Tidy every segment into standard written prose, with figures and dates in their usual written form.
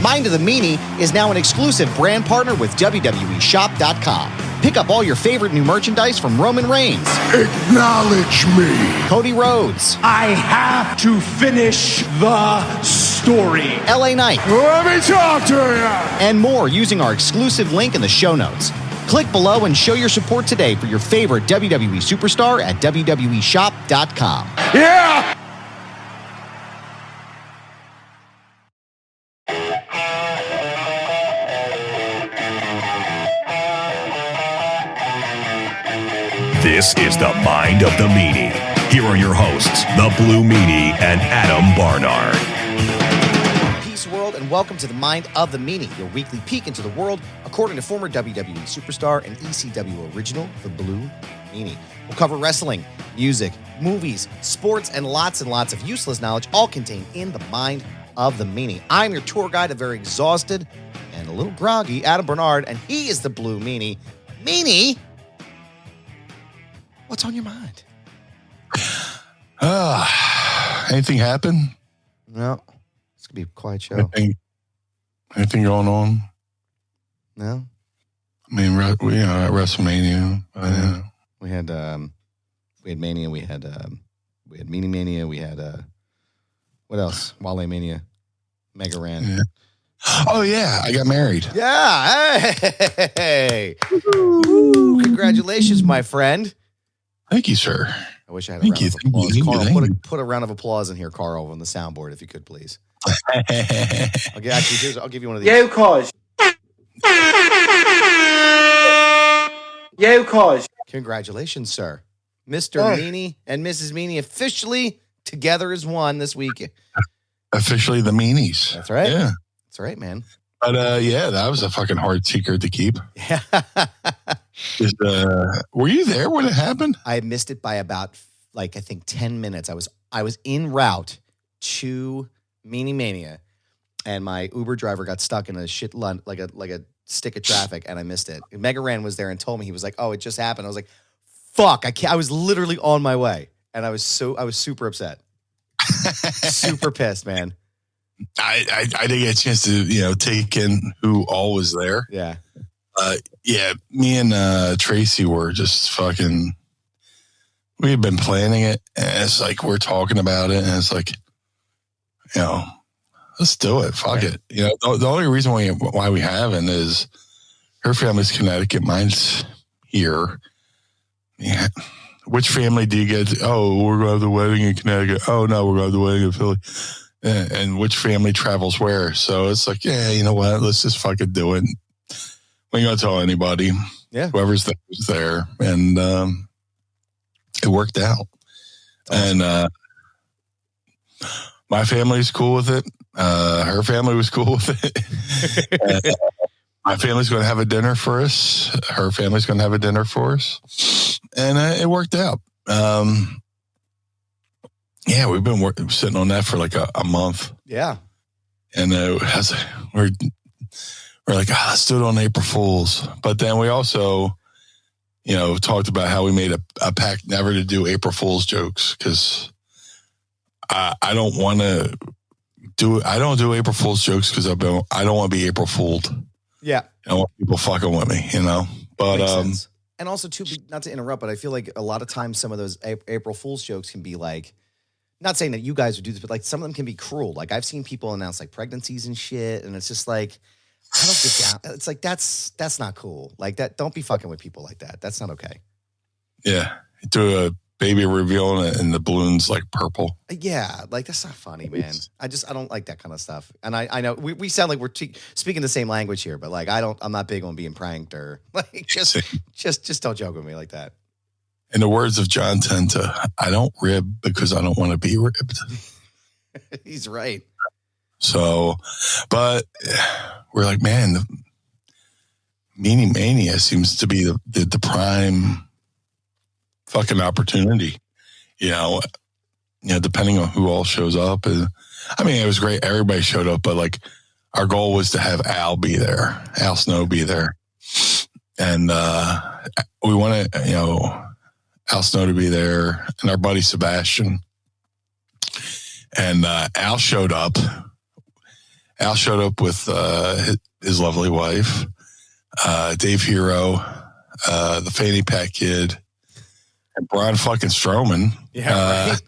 Mind of the Meanie is now an exclusive brand partner with WWEshop.com. Pick up all your favorite new merchandise from Roman Reigns. Acknowledge me. Cody Rhodes. I have to finish the story. LA Knight. Let me talk to you. And more using our exclusive link in the show notes. Click below and show your support today for your favorite WWE superstar at WWEshop.com. Yeah! This is the Mind of the Meanie. Here are your hosts, the Blue Meanie and Adam Barnard. Peace, world, and welcome to the Mind of the Meanie, your weekly peek into the world, according to former WWE superstar and ECW original, the Blue Meanie. We'll cover wrestling, music, movies, sports, and lots of useless knowledge, all contained in the Mind of the Meanie. I'm your tour guide, a very exhausted and a little groggy Adam Barnard, and he is the Blue Meanie. Meanie, what's on your mind? Anything happen? No, it's gonna be a quiet show. Anything going on? No, I mean, at WrestleMania. we had Mania, we had MeanieMania, we had what else? Wale Mania, Mega Ran. Yeah. Oh yeah, I got married. Yeah, hey, woo, congratulations, my friend. Thank you, sir. I wish I had a round of applause. Carl, put a round of applause in here, Carl, on the soundboard, if you could, please. I'll give you one of these. Yo, Cos. Yo, Cos. Congratulations, sir. Mr. Meanie and Mrs. Meanie officially together as one this week. Officially the Meanies. That's right. Yeah. That's right, man. But yeah, that was a fucking hard secret to keep. Yeah. Were you there when it happened? I missed it by about, I think 10 minutes. I was en route to MeanieMania, and my Uber driver got stuck in a like a stick of traffic, and I missed it. Mega Ran was there and told me, he was like, "Oh, it just happened." I was like, "Fuck!" I was literally on my way, and I was super upset, super pissed, man. I didn't get a chance to take in who all was there. Yeah. Yeah, me and Tracy were just fucking. We had been planning it, and it's like we're talking about it, and it's like, let's do it. Fuck it. The only reason why we haven't is her family's Connecticut, mine's here. Yeah. Which family do you get? Oh, we're going to have the wedding in Connecticut. Oh no, we're going to have the wedding in Philly. And which family travels where? So it's like, yeah, you know what? Let's just fucking do it. We ain't gonna tell anybody. Yeah, whoever's there is there, and it worked out. Awesome. And my family's cool with it. Her family was cool with it. My family's going to have a dinner for us. Her family's going to have a dinner for us, and it worked out. Yeah, we've been sitting on that for like a month. Yeah, and we're like, let's do it on April Fools. But then we also, talked about how we made a pact never to do April Fools jokes, because I don't want to do. I don't do April Fools jokes because I don't want to be April Fooled. Yeah, I don't want people fucking with me, But makes sense. And also, too, not to interrupt, but I feel like a lot of times some of those April Fools jokes can be like. Not saying that you guys would do this, but some of them can be cruel. Like I've seen people announce pregnancies and shit, and it's just like, I don't get down. It's like that's not cool. Like that, don't be fucking with people like that. That's not okay. Yeah, do a baby reveal and the balloon's like purple. Yeah, that's not funny, man. I don't like that kind of stuff. And I know we sound like we're speaking the same language here, but I'm not big on being pranked or just don't joke with me like that. In the words of John Tenta, I don't rib because I don't want to be ribbed. He's right. So, but we're like, man, the MeanieMania seems to be the prime fucking opportunity. Depending on who all shows up. It was great. Everybody showed up, but our goal was to have Al be there, Al Snow be there. And we wanted, Al Snow to be there, and our buddy Sebastian. And Al showed up, Al showed up with his lovely wife, Dave Hero, the Fanny Pack Kid, and Braun fucking Strowman. Yeah, right.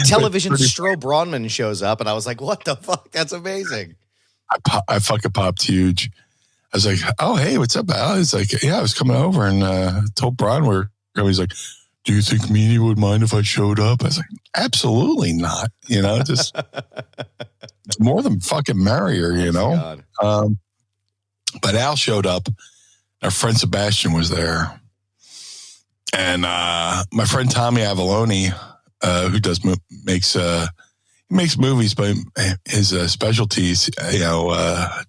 Television Stro Braunman shows up, and I was like, what the fuck? That's amazing. I fucking popped huge. I was like, oh, hey, what's up, Al? He's like, yeah, I was coming over and told Braun we're going. He's like, do you think Meanie would mind if I showed up? I was like, absolutely not. You know, just more than fucking merrier, you know? But Al showed up. Our friend Sebastian was there. And my friend Tommy Avalone, who makes movies, but his specialties,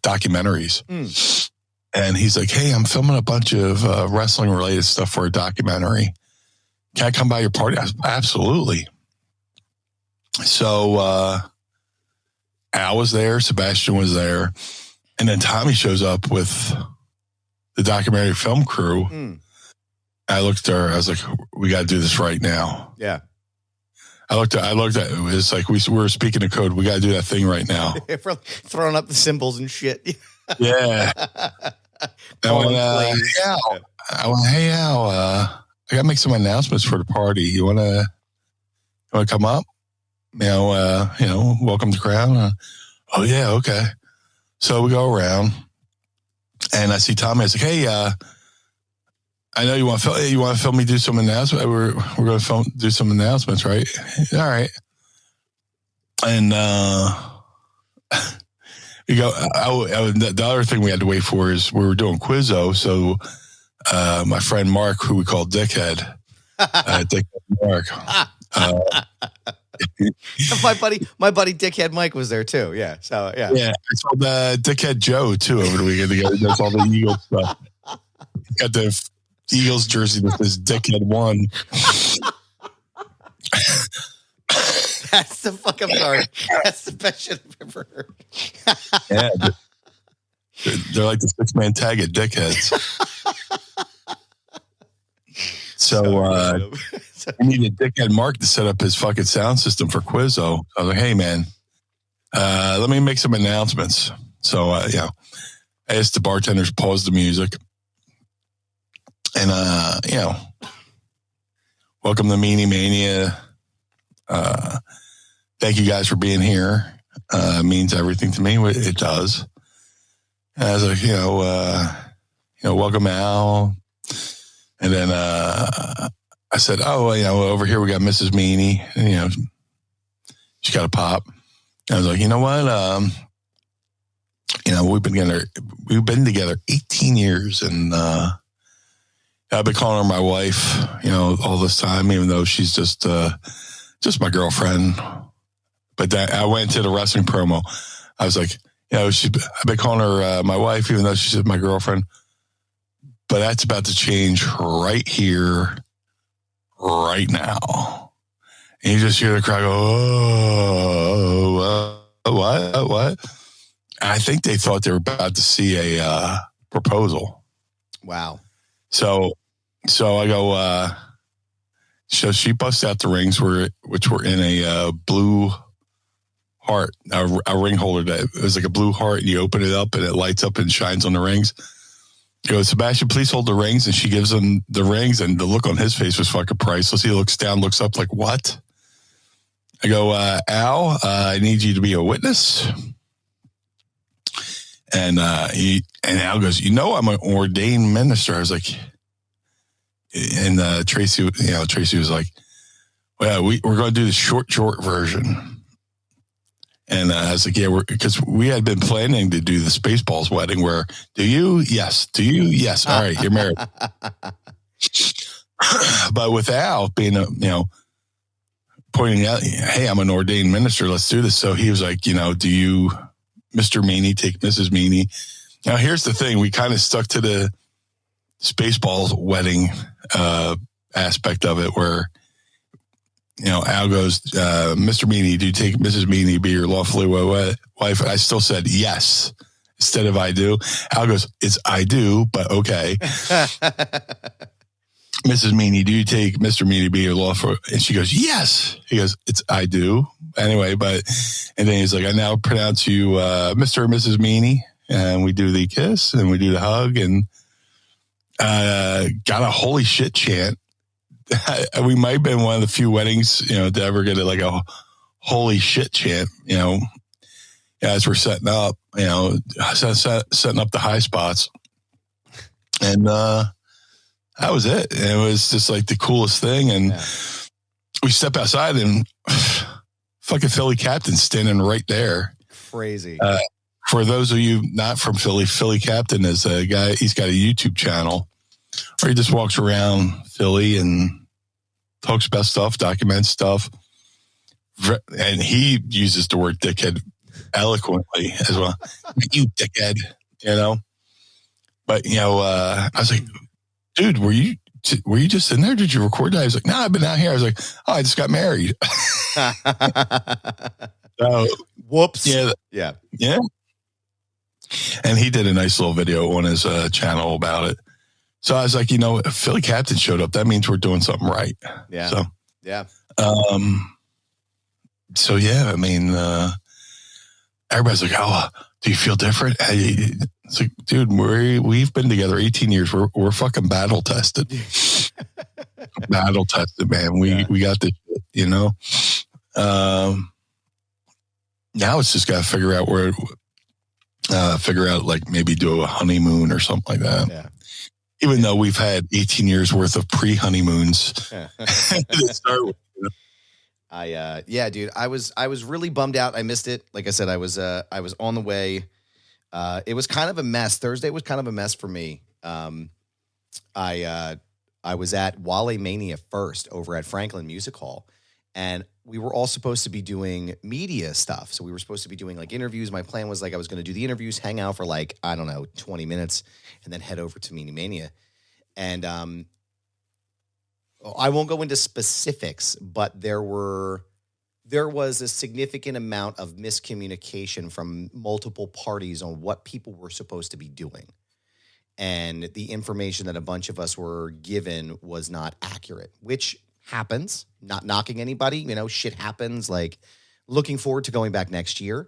documentaries. And he's like, hey, I'm filming a bunch of wrestling related stuff for a documentary. Can I come by your party? I was, absolutely. So Al was there, Sebastian was there, and then Tommy shows up with the documentary film crew. I looked at her, I was like, we got to do this right now. Yeah. I looked at it was like we were speaking of code. We got to do that thing right now. Throwing up the symbols and shit. Yeah. I went, hey Al, I got to make some announcements for the party. You want to come up? Welcome the crowd. Oh yeah, okay. So we go around, and I see Tommy. I was like, hey, I know you want to film me do some announcements. We're going to do some announcements, right? All right. And we go. The other thing we had to wait for is we were doing Quizzo. So my friend Mark, who we call Dickhead, Dickhead Mark. my buddy Dickhead Mike was there too. Yeah. So yeah. Yeah. I saw Dickhead Joe too over the weekend. The guy who does all the Eagles stuff. He got the Eagles jersey that says Dickhead 1. That's the fucking part. That's the best shit I've ever heard. Yeah. They're like the 6-man tag at Dickheads. So I needed Dickhead Mark to set up his fucking sound system for Quizzo. I was like, hey, man, let me make some announcements. So, I asked the bartenders to pause the music. And, welcome to MeanieMania. Thank you guys for being here. It means everything to me. It does. And I was like, welcome Al. And then I said, over here we got Mrs. Meanie. And, she got a pop. And I was like, you know what? We've been together 18 years, and I've been calling her my wife, all this time, even though she's just my girlfriend. But I went to the wrestling promo. I was like, I've been calling her my wife, even though she's just my girlfriend. But that's about to change right here, right now. And you just hear the crowd go, what? I think they thought they were about to see a proposal. Wow. So I go, so she busts out the rings, which were in a blue heart, a ring holder that it was like a blue heart, and you open it up and it lights up and shines on the rings. He goes, Sebastian, please hold the rings. And she gives him the rings, and the look on his face was fucking priceless. He looks down, looks up like, what? I go, Al, I need you to be a witness. And Al goes, I'm an ordained minister. I was like, and Tracy was like, well, we're going to do the short version. And I was like, yeah, because we had been planning to do the Spaceballs wedding where, do you? Yes. Do you? Yes. All right, you're married. But with Al being, pointing out, hey, I'm an ordained minister, let's do this. So he was like, do you, Mr. Meanie, take Mrs. Meanie? Now, here's the thing. We kind of stuck to the Spaceballs wedding aspect of it where, Al goes, Mr. Meanie, do you take Mrs. Meanie to be your lawfully wife? I still said yes instead of I do. Al goes, it's I do, but okay. Mrs. Meanie, do you take Mr. Meanie to be your law for? And she goes, yes. He goes, I do. Anyway, and then he's like, I now pronounce you Mr. and Mrs. Meanie. And we do the kiss and we do the hug and got a holy shit chant. We might have been one of the few weddings, to ever get like a holy shit chant, as we're setting up, setting up the high spots. And that was it. And it was just like the coolest thing. And we step outside and fucking Philly Captain standing right there. Crazy. For those of you not from Philly, Philly Captain is a guy. He's got a YouTube channel where he just walks around Philly and talks about stuff, documents stuff. And he uses the word dickhead eloquently as well. You dickhead, But, I was like, dude, were you just in there? Did you record that? I was like, no, I've been out here. I was like, oh, I just got married. So, whoops. Yeah. And he did a nice little video on his channel about it. So I was like, if Philly Captain showed up, that means we're doing something right. Yeah. So, yeah. I mean, everybody's like, oh, do you feel different? It's like, dude, we've been together 18 years. We're fucking battle tested. Battle tested, man. We got this shit, now it's just got to figure out like maybe do a honeymoon or something like that. Yeah. Even though we've had 18 years worth of pre-honeymoons to start with. Dude, I was really bummed out. I missed it. Like I said, I was on the way. It was kind of a mess. Thursday was kind of a mess for me. I was at Wale Mania first over at Franklin Music Hall, and we were all supposed to be doing media stuff. So we were supposed to be doing like interviews. My plan was like I was going to do the interviews, hang out for like, I don't know, 20 minutes, and then head over to MeanieMania. And I won't go into specifics, but there was a significant amount of miscommunication from multiple parties on what people were supposed to be doing. And the information that a bunch of us were given was not accurate, which happens. Not knocking anybody, shit happens. Like, looking forward to going back next year.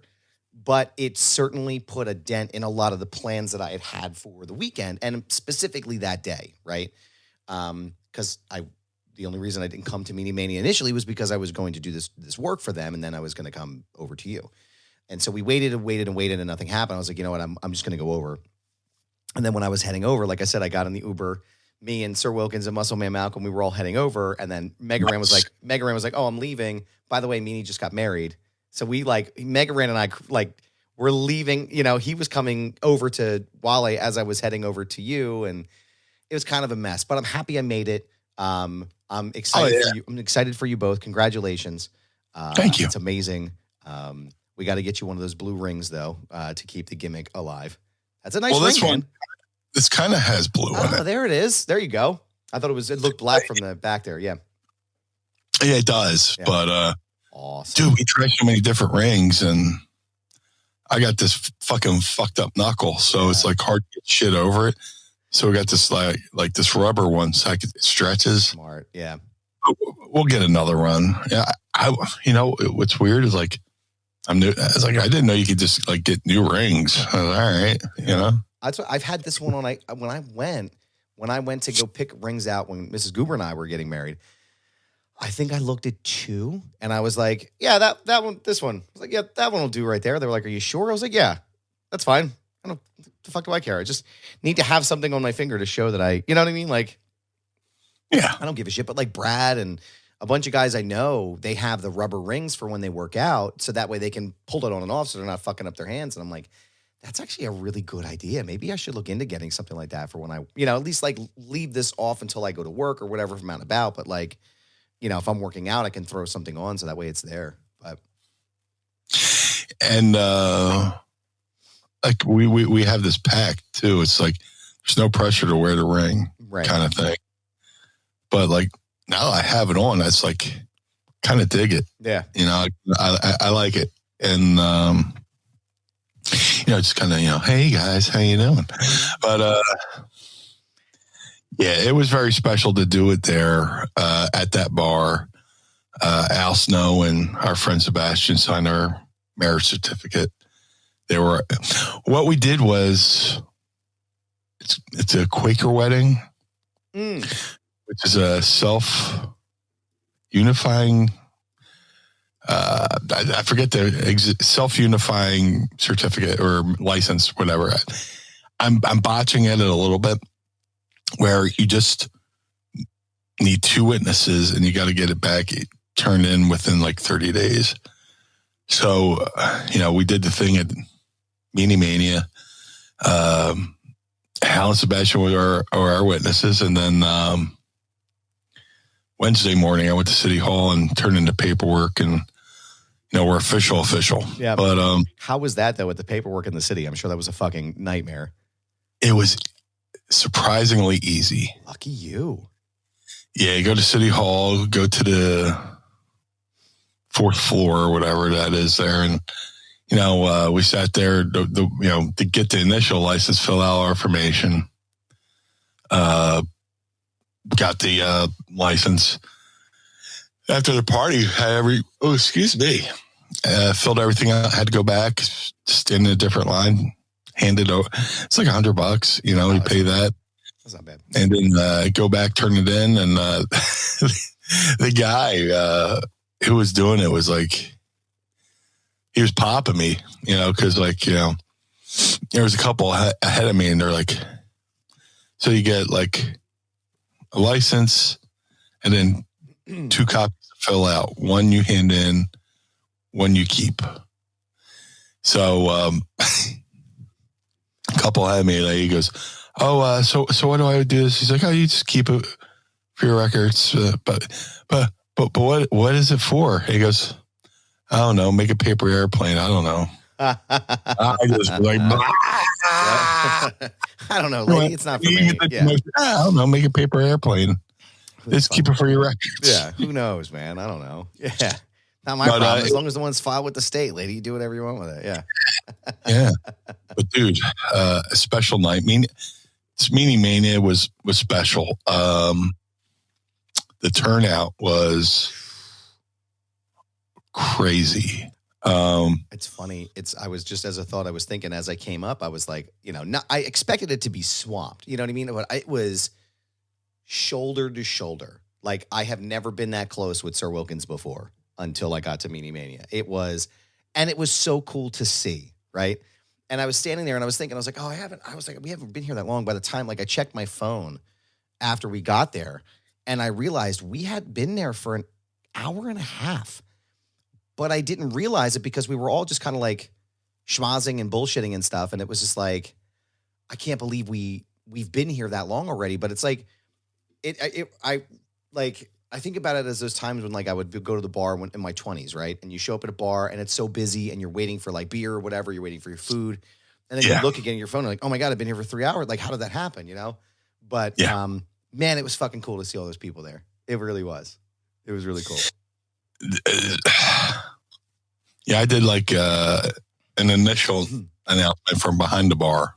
But it certainly put a dent in a lot of the plans that I had for the weekend, and specifically that day, right? Because the only reason I didn't come to MeanieMania initially was because I was going to do this work for them, and then I was going to come over to you. And so we waited, and nothing happened. I was like, you know what, I'm just going to go over. And then when I was heading over, like I said, I got in the Uber. Me and Sir Wilkins and Muscle Man Malcolm, we were all heading over, and then Mega Ran was like, oh, I'm leaving. By the way, Meanie just got married. So we Mega Ran and I we're leaving. He was coming over to Wale as I was heading over to you, and it was kind of a mess. But I'm happy I made it. I'm excited for you. I'm excited for you both. Congratulations. Thank you. It's amazing. We got to get you one of those blue rings though, to keep the gimmick alive. That's a nice ring. This one, this kind of has blue on it. There it is. There you go. I thought it looked black from the back there. Yeah. Yeah, it does. Yeah. But awesome. Dude, we tried so many different rings, and I got this fucking fucked up knuckle, so it's like hard to get shit over it. So we got this like this rubber one, so it stretches. Smart, yeah. We'll get another one. Yeah, what's weird is like I didn't know you could just like get new rings. I was, all right, That's what I've had this one on. When I went to go pick rings out when Mrs. Goober and I were getting married. I think I looked at two, and I was like, yeah, that one, this one. I was like, yeah, that one will do right there. They were like, are you sure? I was like, yeah, that's fine. The fuck do I care? I just need to have something on my finger to show that you know what I mean? Like, yeah, I don't give a shit. But like Brad and a bunch of guys I know, they have the rubber rings for when they work out, so that way they can pull it on and off, so they're not fucking up their hands. And I'm like, that's actually a really good idea. Maybe I should look into getting something like that for when I, at least like leave this off until I go to work or whatever if I'm out and about. But like, if I'm working out, I can throw something on so that way it's there. But and like we have this pack too. It's like there's no pressure to wear the ring, right, kind of thing. But like now I have it on, that's like kind of dig it. Yeah, I like it, and just kind of hey guys, how you doing? But Yeah, it was very special to do it there at that bar. Al Snow and our friend Sebastian signed our marriage certificate. What we did was, it's a Quaker wedding, which is a self-unifying, I forget the self-unifying certificate or license, whatever. I'm botching it a little bit, where you just need 2 witnesses and you got to get it back turned in within like 30 days. So, we did the thing at MeanieMania. Hal and Sebastian were our witnesses. And then Wednesday morning, I went to City Hall and turned in the paperwork, and, we're official. Yeah. But how was that, though, with the paperwork in the city? I'm sure that was a fucking nightmare. It was surprisingly easy. Lucky you. Yeah, you go to City Hall, go to the 4th floor or whatever that is there, and we sat there to get the initial license, fill out our information, got the license. After the party, filled everything out, had to go back, stand in a different line, hand it over. It's like $100, you pay that. That's not bad. And then go back, turn it in, and the guy who was doing it was like, he was popping me, because there was a couple ahead of me, and they're like, so you get like a license and then 2 copies to fill out. 1 you hand in, 1 you keep. So a couple ahead of me, he goes, oh, so what do I do? He's like, oh, you just keep it for your records, but what is it for? He goes, I don't know, make a paper airplane. I don't know. I just like, I don't know, lady. It's not for me. Yeah. I don't know, make a paper airplane. Just keep it for your records. Yeah, who knows, man? I don't know. Yeah, not my problem. As long as the one's filed with the state, lady, you do whatever you want with it. Yeah. Yeah. But dude, a special night. MeanieMania was special. The turnout was crazy. It's funny. I was just, as a thought, I was thinking as I came up, I was like, I expected it to be swamped. You know what I mean? But it was shoulder to shoulder. Like, I have never been that close with Sir Wilkins before until I got to MeanieMania. It was so cool to see, right? And I was standing there and I was thinking, I was like, we haven't been here that long. By the time, I checked my phone after we got there, and I realized we had been there for an hour and a half. But I didn't realize it because we were all just kind of like schmozzing and bullshitting and stuff. And it was just like, I can't believe we've been here that long already. But it's like, I think about it as those times when I would go to the bar in my 20s, right? And you show up at a bar and it's so busy and you're waiting for beer or whatever. You're waiting for your food. And then you look again at your phone and like, oh my God, I've been here for 3 hours. Like, how did that happen? But man, it was fucking cool to see all those people there. It really was. It was really cool. Yeah, I did an initial announcement from behind the bar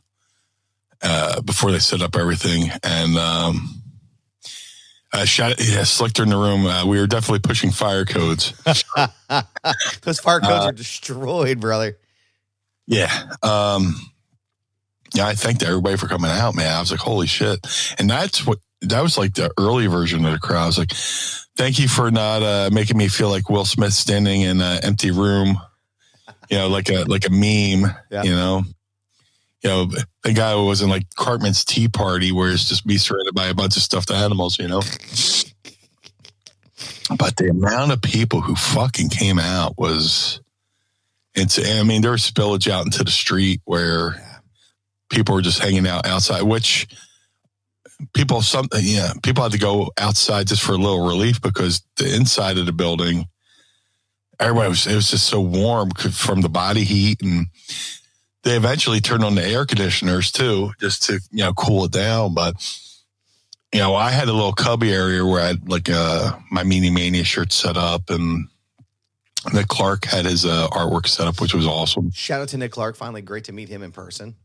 before they set up everything, and Slicked in the room. We were definitely pushing fire codes. Those fire codes are destroyed, brother. Yeah. Yeah, I thanked everybody for coming out, man. I was like, holy shit. And that was like the early version of the crowd. I was like, thank you for not making me feel like Will Smith standing in an empty room, like a meme, the guy who was in like Cartman's Tea Party where it's just me surrounded by a bunch of stuffed animals, But the amount of people who fucking came out was insane. I mean, there was spillage out into the street where people were just hanging out outside, which people had to go outside just for a little relief because the inside of the building, it was just so warm from the body heat, and they eventually turned on the air conditioners too, just to cool it down. But I had a little cubby area where I had like my MeanieMania shirt set up, and Nick Clark had his artwork set up, which was awesome. Shout out to Nick Clark. Finally, great to meet him in person.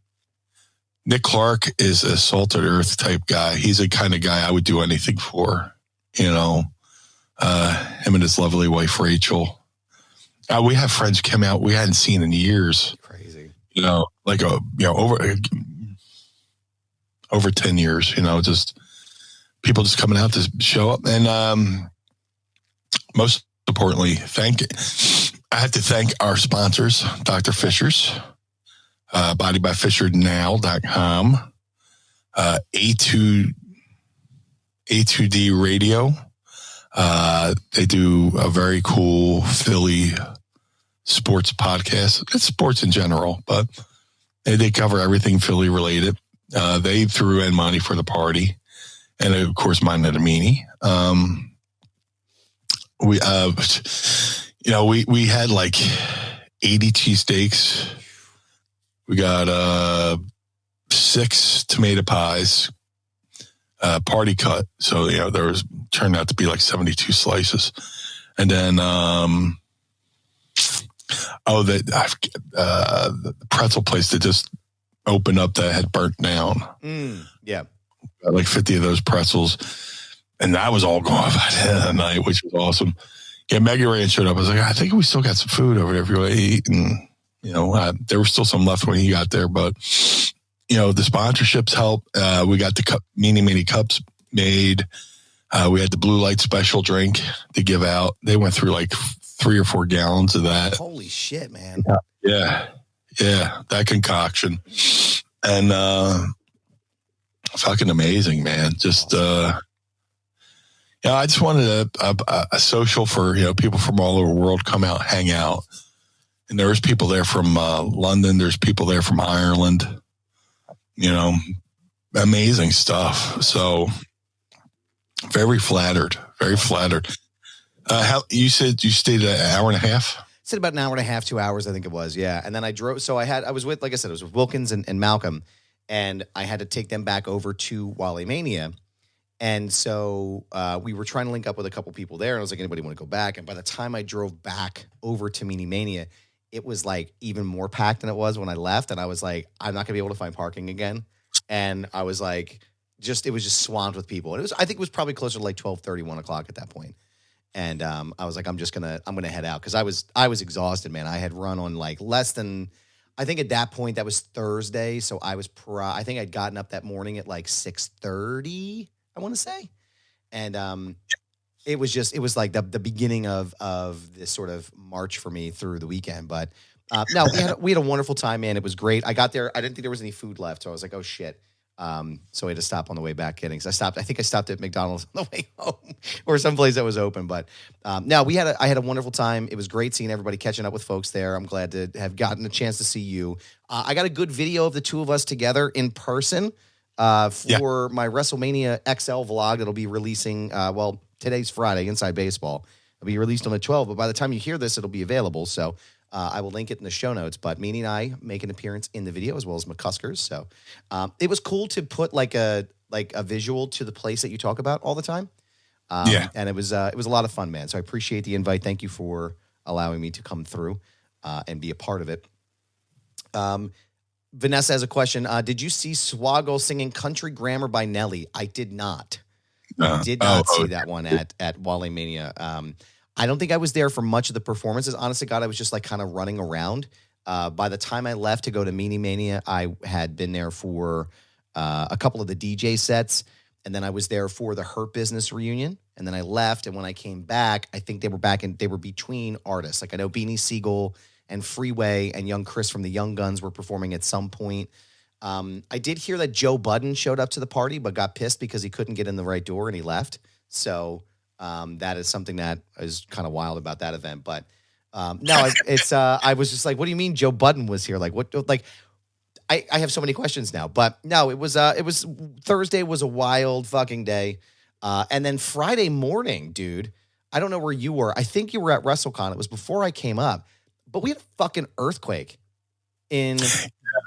Nick Clark is a salted earth type guy. He's the kind of guy I would do anything for, you know, him and his lovely wife, Rachel. We have friends come out we hadn't seen in years. Crazy. You know, like, over 10 years, you know, just people just coming out to show up. And most importantly, I have to thank our sponsors, Dr. Fisher's, bodybyfishernow.com, A2D Radio. They do a very cool Philly sports podcast. It's sports in general, but they cover everything Philly related. They threw in money for the party, and of course, mine at a meanie. We had like 80 cheesesteaks. We got 6 tomato pies, party cut. So, you know, turned out to be like 72 slices. And then, the pretzel place that just opened up that had burnt down. Yeah. Got like 50 of those pretzels. And that was all gone by the end of the night, which was awesome. Yeah, Maggie Ray showed up. I was like, I think we still got some food over there if you want to eat. And, you know, there was still some left when he got there. But, you know, the sponsorships help. We got the Meanie cups made. We had the Blue Light special drink to give out. They went through like 3 or 4 gallons of that. Holy shit, man. Yeah, that concoction. And fucking amazing, man. Just, I just wanted a social for, you know, people from all over the world come out, hang out. And there was people there from London. There's people there from Ireland. You know, amazing stuff. So very flattered. How you said you stayed an hour and a half? Said about an hour and a half, 2 hours, I think it was. Yeah. And then I drove. So I was with, like I said, I was with Wilkins and Malcolm, and I had to take them back over to WrestleMania. And so we were trying to link up with a couple people there. And I was like, anybody want to go back? And by the time I drove back over to MeanieMania, it was like even more packed than it was when I left. And I was like, I'm not going to be able to find parking again. And I was like, it was just swamped with people. And I think it was probably closer to like 12:30, 1 o'clock at that point. And I was like, I'm going to head out. Cause I was exhausted, man. I had run on like less than, I think at that point that was Thursday. So I I think I'd gotten up that morning at like 6:30, I want to say. And it was like the beginning of this sort of march for me through the weekend. But no, we had a wonderful time, man. It was great. I got there. I didn't think there was any food left. So I was like, oh shit. So I had to stop on the way back getting, cause I think I stopped at McDonald's on the way home or someplace that was open. But no, I had a wonderful time. It was great seeing everybody, catching up with folks there. I'm glad to have gotten a chance to see you. I got a good video of the two of us together in person for my WrestleMania XL vlog that'll be releasing, today's Friday, Inside Baseball. It'll be released on the 12th, but by the time you hear this, it'll be available. So I will link it in the show notes. But Meanie and I make an appearance in the video as well as McCuskers. So it was cool to put like a visual to the place that you talk about all the time. And it was a lot of fun, man. So I appreciate the invite. Thank you for allowing me to come through and be a part of it. Vanessa has a question. Did you see Swaggle singing Country Grammar by Nelly? I did not. I did not see that one at WrestleMania. I don't think I was there for much of the performances. Honestly, God, I was just like kind of running around. By the time I left to go to MeanieMania, I had been there for a couple of the DJ sets, and then I was there for the Hurt Business reunion, and then I left. And when I came back, I think they were between artists. Like I know Beanie Siegel and Freeway and Young Chris from the Young Guns were performing at some point. I did hear that Joe Budden showed up to the party, but got pissed because he couldn't get in the right door and he left. So that is something that is kind of wild about that event. But no, I was just like, what do you mean Joe Budden was here? Like what? Like I have so many questions now. But no, it was Thursday was a wild fucking day, and then Friday morning, dude. I don't know where you were. I think you were at WrestleCon. It was before I came up, but we had a fucking earthquake in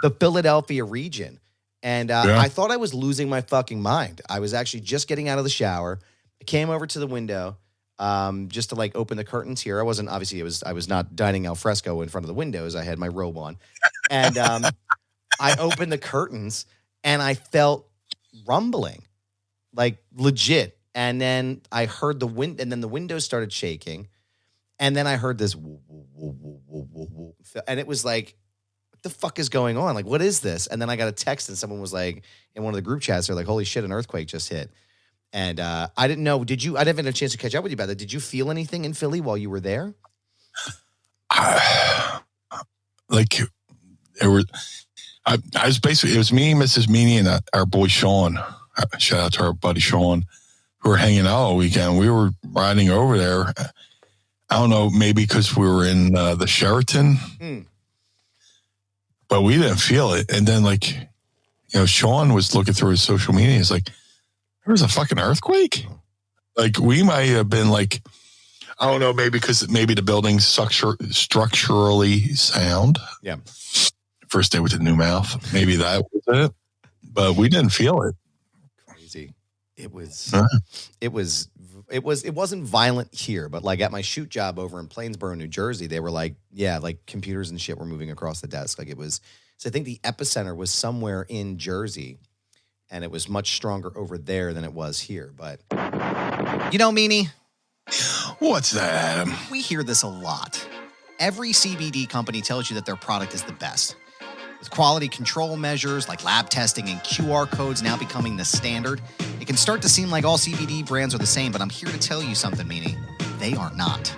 the Philadelphia region. And I thought I was losing my fucking mind. I was actually just getting out of the shower. I came over to the window just to like open the curtains here. I wasn't, obviously I was not dining al fresco in front of the windows. I had my robe on. And I opened the curtains and I felt rumbling, like legit. And then I heard the wind, and then the windows started shaking. And then I heard this, woo, woo, woo, woo, woo, woo, woo. And it was like, what the fuck is going on? Like, what is this? And then I got a text, and someone was like, in one of the group chats, they're like, holy shit, an earthquake just hit. And I didn't know, I didn't have a chance to catch up with you about that. Did you feel anything in Philly while you were there? Like, it was me, Mrs. Meanie, and our boy Sean. Shout out to our buddy Sean, who were hanging out all weekend. We were riding over there. I don't know, maybe because we were in the Sheraton, but we didn't feel it. And then, like, Sean was looking through his social media. He's like, there was a fucking earthquake? Like, we might have been like, I don't know, maybe because the building's structurally sound. Yeah. First day with the new mouth. Maybe that was it. But we didn't feel it. Crazy. It wasn't violent here, but like at my shoot job over in Plainsboro, New Jersey, they were like, yeah, like computers and shit were moving across the desk. Like it was, so I think the epicenter was somewhere in Jersey, and it was much stronger over there than it was here. But, Meanie, what's that, Adam? We hear this a lot. Every CBD company tells you that their product is the best. With quality control measures like lab testing and QR codes now becoming the standard, it can start to seem like all CBD brands are the same, but I'm here to tell you something, Meanie. They are not.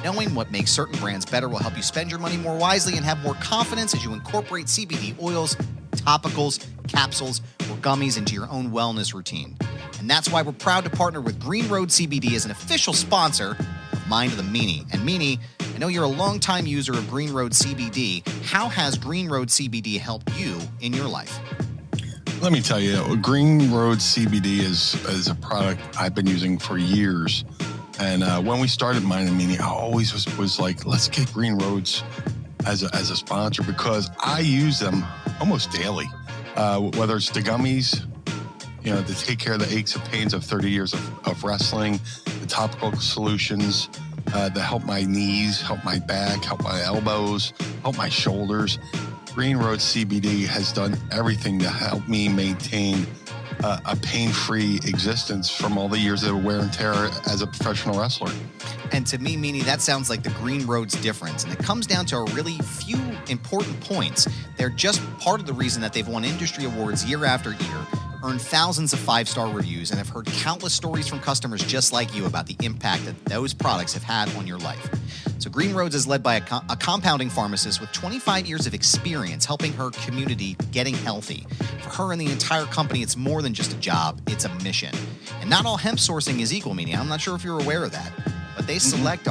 Knowing what makes certain brands better will help you spend your money more wisely and have more confidence as you incorporate CBD oils, topicals, capsules, or gummies into your own wellness routine. And that's why we're proud to partner with Green Road CBD as an official sponsor of Mind of the Meanie. And Meanie, I know you're a longtime user of Green Road CBD. How has Green Road CBD helped you in your life? Let me tell you, Green Road CBD is a product I've been using for years. And when we started Mind and Meanie, I always was like, let's get Green Roads as a sponsor, because I use them almost daily. Whether it's the gummies, to take care of the aches and pains of 30 years of wrestling, the topical solutions that help my knees, help my back, help my elbows, help my shoulders. Green Road CBD has done everything to help me maintain a pain-free existence from all the years of wear and tear as a professional wrestler. And to me, Meanie, that sounds like the Green Road's difference. And it comes down to a really few important points. They're just part of the reason that they've won industry awards year after year, earned thousands of 5-star reviews, and have heard countless stories from customers just like you about the impact that those products have had on your life. So Green Roads is led by a compounding pharmacist with 25 years of experience helping her community getting healthy. For her and the entire company, it's more than just a job, it's a mission. And not all hemp sourcing is equal, Meanie. I'm not sure if you're aware of that. But they select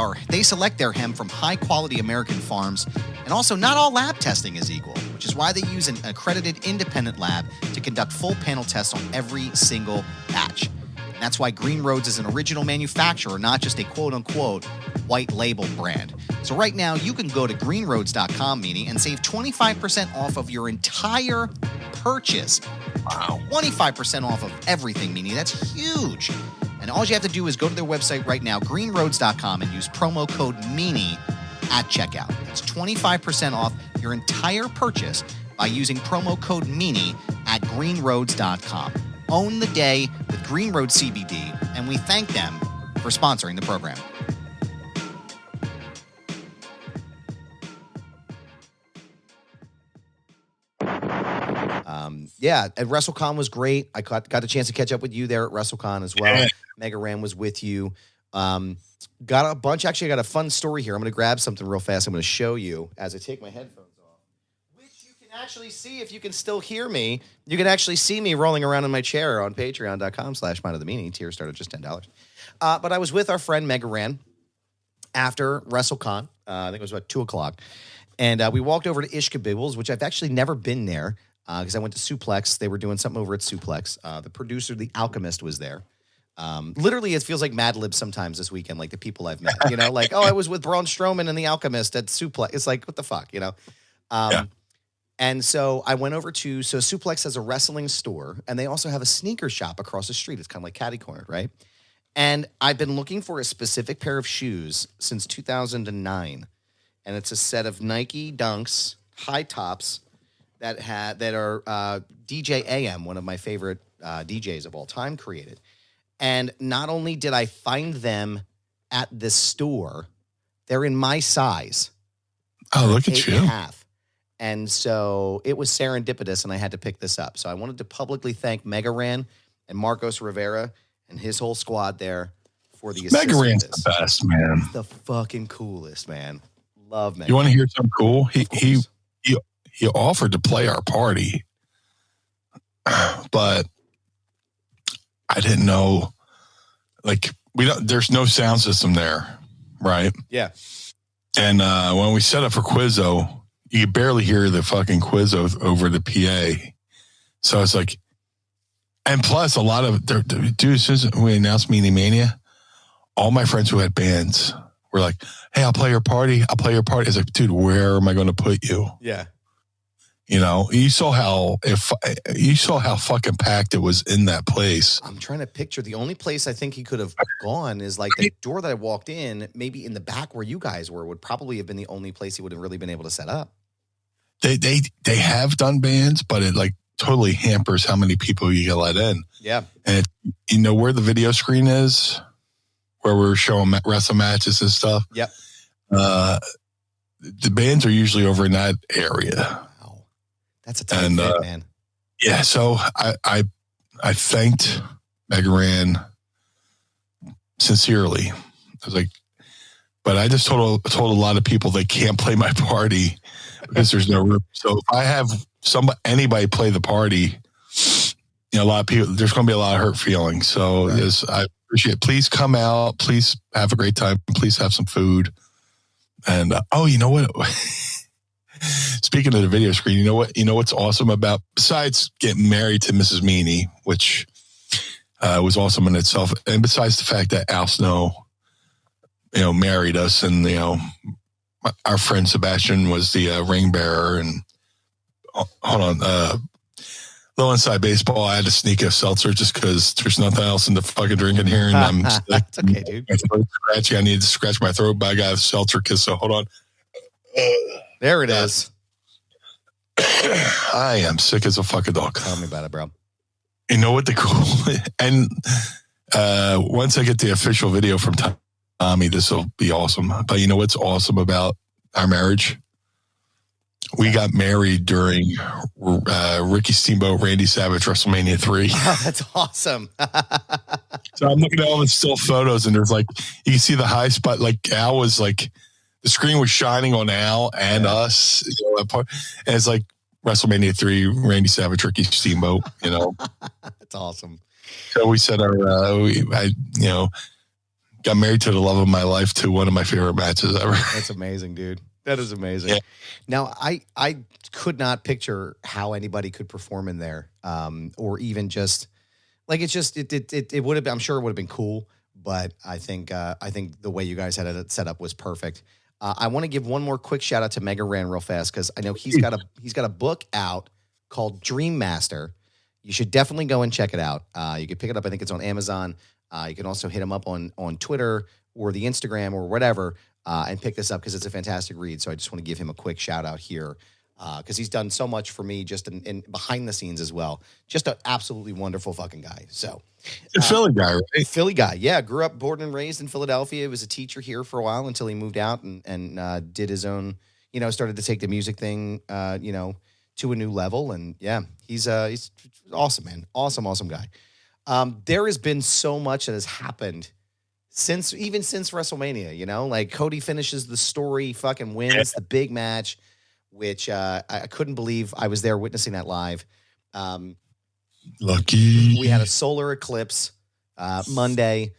their hemp from high-quality American farms, and also not all lab testing is equal, which is why they use an accredited independent lab to conduct full panel tests on every single batch. And that's why Green Roads is an original manufacturer, not just a quote-unquote white label brand. So right now, you can go to greenroads.com, Meanie, and save 25% off of your entire purchase. Wow, 25% off of everything, Meanie. That's huge. And all you have to do is go to their website right now, greenroads.com, and use promo code Meanie at checkout. That's 25% off your entire purchase by using promo code Meanie at greenroads.com. Own the day with Green Road CBD, and we thank them for sponsoring the program. At WrestleCon was great. I got a chance to catch up with you there at WrestleCon as well. Yeah. Mega Ran was with you. Got a bunch. Actually, I got a fun story here. I'm going to grab something real fast. I'm going to show you as I take my headphones off, which you can actually see if you can still hear me. You can actually see me rolling around in my chair on patreon.com/mindofthemeanie. Tiers start at just $10. But I was with our friend Mega Ran after WrestleCon. I think it was about 2 o'clock. And we walked over to Ishkabibbles, which I've actually never been there because I went to Suplex. They were doing something over at Suplex. The producer, The Alchemist, was there. Literally, it feels like Mad Libs sometimes this weekend, like the people I've met. Like, I was with Braun Strowman and The Alchemist at Suplex. It's like, what the fuck, Yeah. And so I went over to, Suplex has a wrestling store, and they also have a sneaker shop across the street. It's kind of like catty-cornered, right? And I've been looking for a specific pair of shoes since 2009. And it's a set of Nike Dunks, high tops, that are DJ AM, one of my favorite DJs of all time, created. And not only did I find them at this store, they're in my size. Oh, look at you. 8.5. And so it was serendipitous, and I had to pick this up. So I wanted to publicly thank Mega Ran and Marcos Rivera and his whole squad there for the assist. Mega Ran's the best, man. He's the fucking coolest, man. Love Mega. You want to hear something cool? He offered to play our party, but I didn't know. Like, there's no sound system there, right? Yeah. And when we set up for Quizzo, you could barely hear the fucking Quizzo over the PA. So it's like, and plus a lot of, dude, since we announced MeanieMania, all my friends who had bands were like, hey, I'll play your party. It's like, dude, where am I going to put you? Yeah. You know, you saw how fucking packed it was in that place. I'm trying to picture. The only place I think he could have gone is like the door that I walked in, maybe in the back where you guys were, would probably have been the only place he would have really been able to set up. They have done bands, but it like totally hampers how many people you can let in. Yeah. And you know where the video screen is, where we're showing wrestle matches and stuff. Yep. The bands are usually over in that area. Wow. That's a tight fit, man. Yeah. So I thanked Mega Ran sincerely. I was like, but I just told a lot of people they can't play my party because there's no room. So if I have anybody play the party, you know, a lot of people, there's going to be a lot of hurt feelings. So right. I appreciate it. Please come out. Please have a great time. Please have some food. And, you know what? Speaking of the video screen, you know what's awesome about, besides getting married to Mrs. Meanie, which was awesome in itself. And besides the fact that Al Snow, you know, married us, and, you know, our friend Sebastian was the ring bearer. And hold on, low inside baseball, I had to sneak a seltzer just because there's nothing else in the fucking drink in here. And I'm That's okay, dude. My throat's scratchy. I need to scratch my throat, but I got a seltzer kiss. So hold on. There it is. I am sick as a fucking dog. Tell me about it, bro. You know what the cool and once I get the official video from Tommy, this will be awesome. But you know what's awesome about our marriage? We got married during Ricky Steamboat, Randy Savage, WrestleMania 3. Oh, that's awesome. So I'm looking at all the still photos, and there's like, you can see the high spot. Like Al was like, the screen was shining on Al and us. You know, that part. And it's like WrestleMania 3, Randy Savage, Ricky Steamboat, you know. That's awesome. So we said I got married to the love of my life to one of my favorite matches ever. That's amazing, dude. That is amazing. Yeah. Now, I could not picture how anybody could perform in there, or even just like it would have been. I'm sure it would have been cool, but I think the way you guys had it set up was perfect. I want to give one more quick shout out to Mega Ran real fast because I know he's got a book out called Dream Master. You should definitely go and check it out. You can pick it up. I think it's on Amazon. You can also hit him up on Twitter or the Instagram or whatever. And pick this up because it's a fantastic read. So I just want to give him a quick shout out here because he's done so much for me just in behind the scenes as well. Just an absolutely wonderful fucking guy. So a Philly guy, right? Philly guy. Yeah. Grew up, born and raised in Philadelphia. He was a teacher here for a while until he moved out and did his own, you know, started to take the music thing, to a new level. And yeah, he's awesome, man. Awesome guy. There has been so much that has happened since WrestleMania, you know, like Cody finishes the story, fucking wins the big match, which I couldn't believe I was there witnessing that live. Lucky. We had a solar eclipse Monday.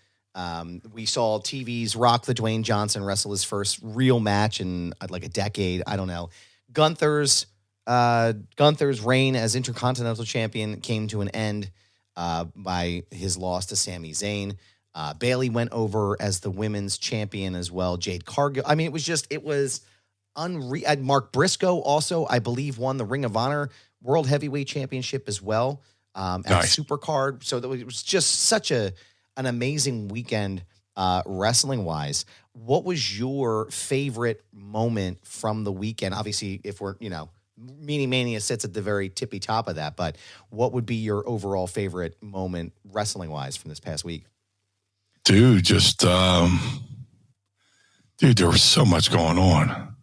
We saw TV's Rock the Dwayne Johnson wrestle his first real match in like a decade. I don't know. Gunther's reign as Intercontinental Champion came to an end by his loss to Sami Zayn. Bailey went over as the women's champion as well. Jade Cargill. I mean, it was unreal. Mark Briscoe also, I believe, won the Ring of Honor World Heavyweight Championship as well at Supercard. So it was just such an amazing weekend wrestling wise. What was your favorite moment from the weekend? Obviously, if we're, MeanieMania sits at the very tippy top of that. But what would be your overall favorite moment wrestling wise from this past week? Dude, there was so much going on.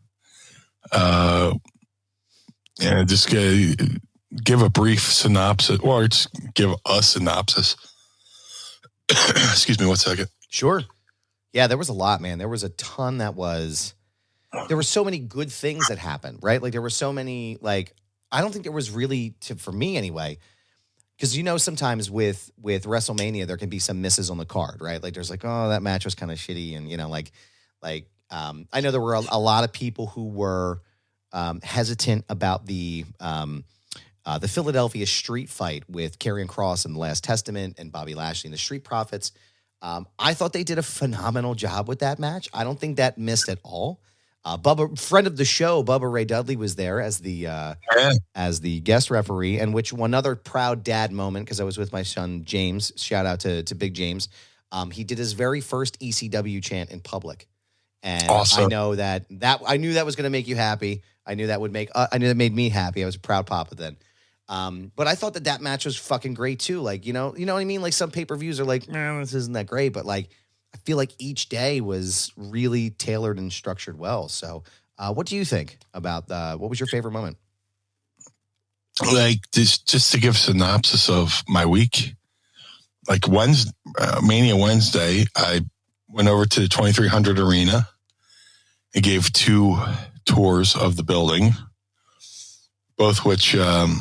And just give a brief synopsis, or just give a synopsis. Excuse me 1 second. Sure. Yeah, there was a lot, man. There was a ton there were so many good things that happened, right? Like there were so many, I don't think there was really, for me anyway, because sometimes with WrestleMania, there can be some misses on the card, right? Like there's oh, that match was kind of shitty. And, I know there were a lot of people who were hesitant about the Philadelphia street fight with Karrion Kross and The Last Testament and Bobby Lashley and the Street Profits. I thought they did a phenomenal job with that match. I don't think that missed at all. Bubba, friend of the show, Bubba Ray Dudley was there as the guest referee, and which one other proud dad moment, because I was with my son James. Shout out to Big James. He did his very first ECW chant in public, and awesome. I knew that was going to make you happy. I knew that made me happy. I was a proud papa then. But I thought that match was fucking great too. You know what I mean? Like some pay-per-views are this isn't that great, but I feel like each day was really tailored and structured well. So, what do you think about what was your favorite moment? Just to give a synopsis of my week, Mania Wednesday, I went over to the 2300 Arena and gave 2 tours of the building, both which had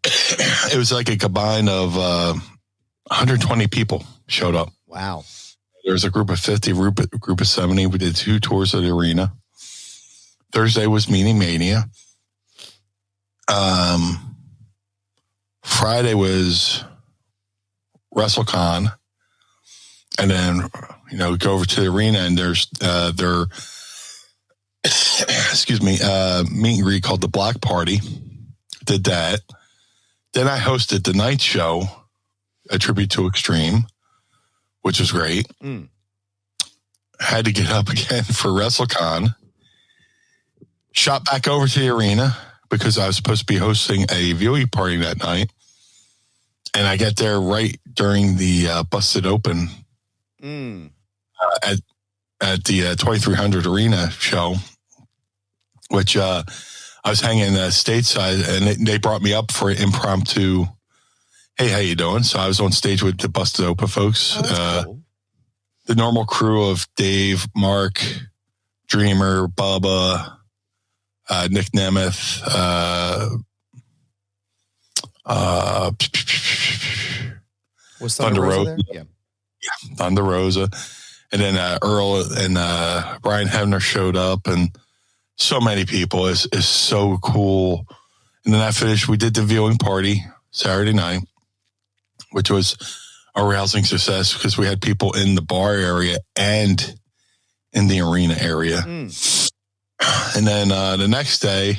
it was a combine of 120 people showed up. Wow. There was a group of 50, group of 70. We did 2 tours of the arena. Thursday was MeanieMania. Friday was WrestleCon. And then, go over to the arena and there's their meet and greet called the Block Party. Did that. Then I hosted the night show, a tribute to Extreme, which was great. Had to get up again for WrestleCon. Shot back over to the arena because I was supposed to be hosting a viewing party that night. And I get there right during the Busted Open at the 2300 Arena show, which I was hanging stateside, and they brought me up for an impromptu, hey, how you doing? So I was on stage with the Busted Open folks. Cool. The normal crew of Dave, Mark, Dreamer, Bubba, Nick Nemeth, was Thunder Rosa there? Yeah, Thunder Rosa. And then Earl and Brian Hebner showed up, and so many people. It's so cool. And then I finished, we did the viewing party Saturday night, which was a rousing success because we had people in the bar area and in the arena area. And then the next day,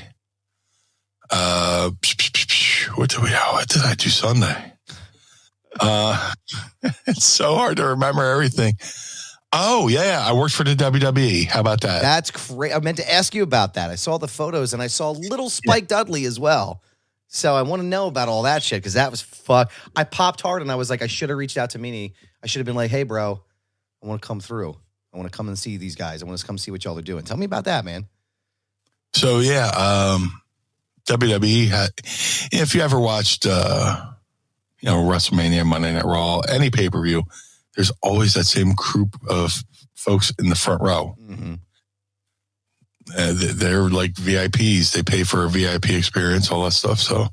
what did I do Sunday? It's so hard to remember everything. Oh, yeah. I worked for the WWE. How about that? That's great. I meant to ask you about that. I saw the photos and I saw little Spike Dudley as well. So I want to know about all that shit because that was fuck. I popped hard and I was like, I should have reached out to Meanie. I should have been like, hey, bro, I want to come through. I want to come and see these guys. I want to come see what y'all are doing. Tell me about that, man. So, yeah, WWE had, if you ever watched, WrestleMania, Monday Night Raw, any pay-per-view, there's always that same group of folks in the front row. Mm-hmm. They're like VIPs. They pay for a VIP experience, all that stuff. So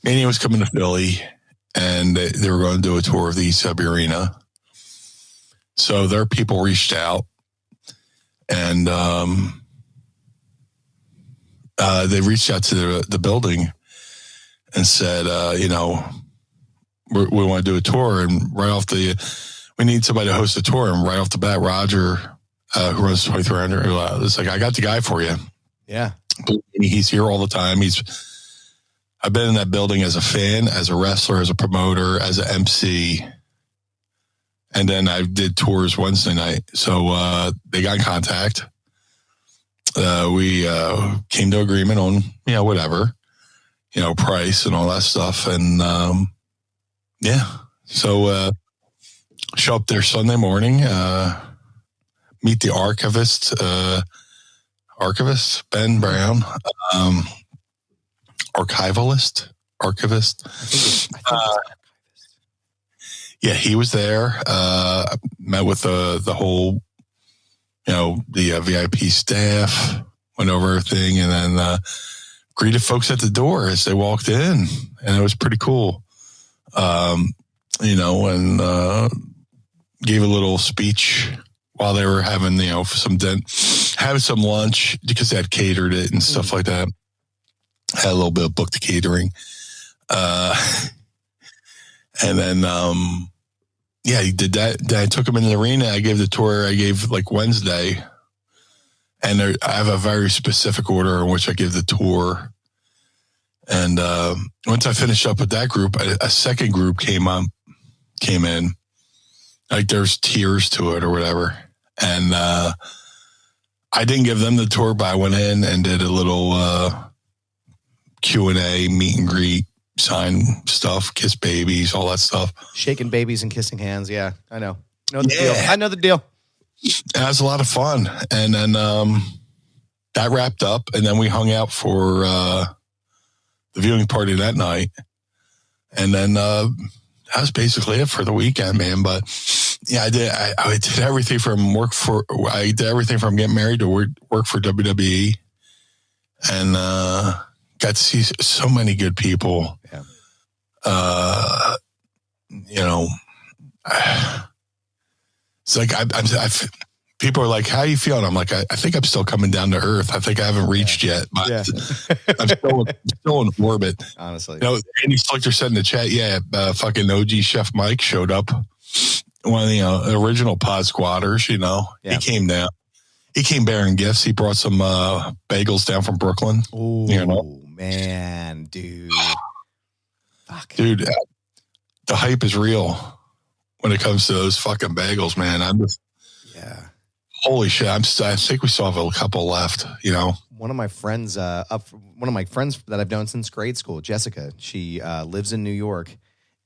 Meanie was coming to Philly, and they were going to do a tour of the ECW Arena. So their people reached out, and they reached out to the building and said, we want to do a tour, and we need somebody to host a tour. And right off the bat, Roger, who runs 2300, was like, I got the guy for you. Yeah. He's here all the time. I've been in that building as a fan, as a wrestler, as a promoter, as an MC. And then I did tours Wednesday night. So they got in contact. we came to agreement on, whatever, price and all that stuff. And so show up there Sunday morning, meet the archivist, Ben Brown, archivist. I think it's Yeah, he was there. Met with the whole, the VIP staff, went over everything, and then greeted folks at the door as they walked in, and it was pretty cool. And gave a little speech while they were having, having some lunch because they had catered it and stuff like that. Had a little bit of booked catering. And then, he did that. Then I took him in the arena. I gave the tour. I gave Wednesday, and I have a very specific order in which I give the tour. And once I finished up with that group, a second group came in. Like there's tiers to it or whatever. And I didn't give them the tour, but I went in and did a little Q&A, meet and greet, sign stuff, kiss babies, all that stuff. Shaking babies and kissing hands. Yeah, I know. Deal. I know the deal. And it was a lot of fun. And then that wrapped up, and then we hung out for the viewing party that night. And then that was basically it for the weekend, man. But yeah, I did everything from getting married to work for WWE, and got to see so many good people. Yeah. It's like people are like, "How are you feeling?" I'm like, I think I'm still coming down to earth. I think I haven't reached yet, but I'm still in orbit. Honestly, Andy Slichter said in the chat, fucking OG Chef Mike showed up. One of the original pod squatters, he came down. He came bearing gifts. He brought some bagels down from Brooklyn. Oh, man, dude. Fuck. Dude, the hype is real when it comes to those fucking bagels, man. Holy shit. I think we still have a couple left, One of my friends, that I've known since grade school, Jessica, she lives in New York,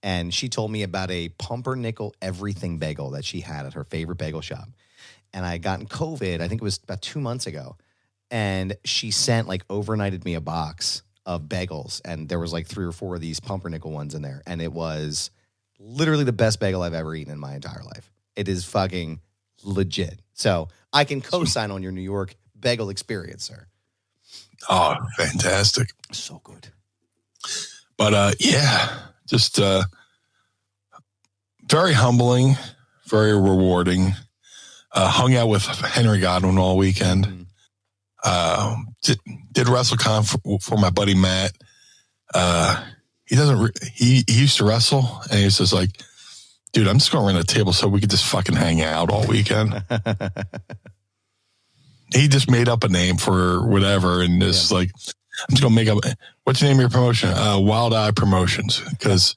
and she told me about a pumpernickel everything bagel that she had at her favorite bagel shop. And I got in COVID, I think it was about 2 months ago, and she sent overnighted me a box of bagels, and there was 3 or 4 of these pumpernickel ones in there, and it was literally the best bagel I've ever eaten in my entire life. It is fucking legit. So I can co-sign on your New York bagel experience, sir. Oh, fantastic. So good. But just very humbling, very rewarding. Hung out with Henry Godwin all weekend. Did WrestleCon for my buddy Matt. He used to wrestle, and he was just like, dude, I'm just going to rent a table so we could just fucking hang out all weekend. He just made up a name for whatever, and just I'm just going to make up. What's the name of your promotion? Wild Eye Promotions, because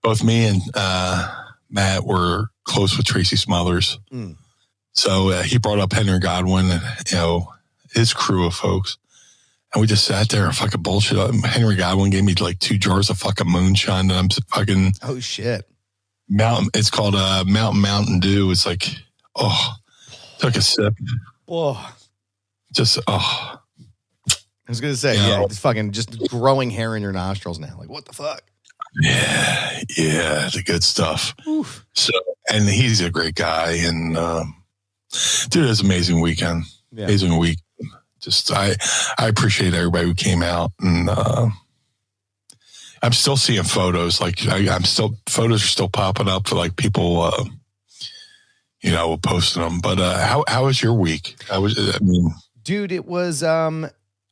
both me and Matt were close with Tracy Smothers. So he brought up Henry Godwin and, his crew of folks. And we just sat there and fucking bullshit. Henry Godwin gave me 2 jars of fucking moonshine. And I'm fucking. Oh, shit. It's called Mountain Dew. It's took a sip. Whoa. Just, I was going to say, it's fucking just growing hair in your nostrils now. What the fuck? Yeah, the good stuff. Oof. So, and he's a great guy. And, dude, it was an amazing weekend. Yeah. Amazing week. Just, I appreciate everybody who came out, and I'm still seeing photos. Photos are still popping up for people, posting them. But how was your week? Dude, it was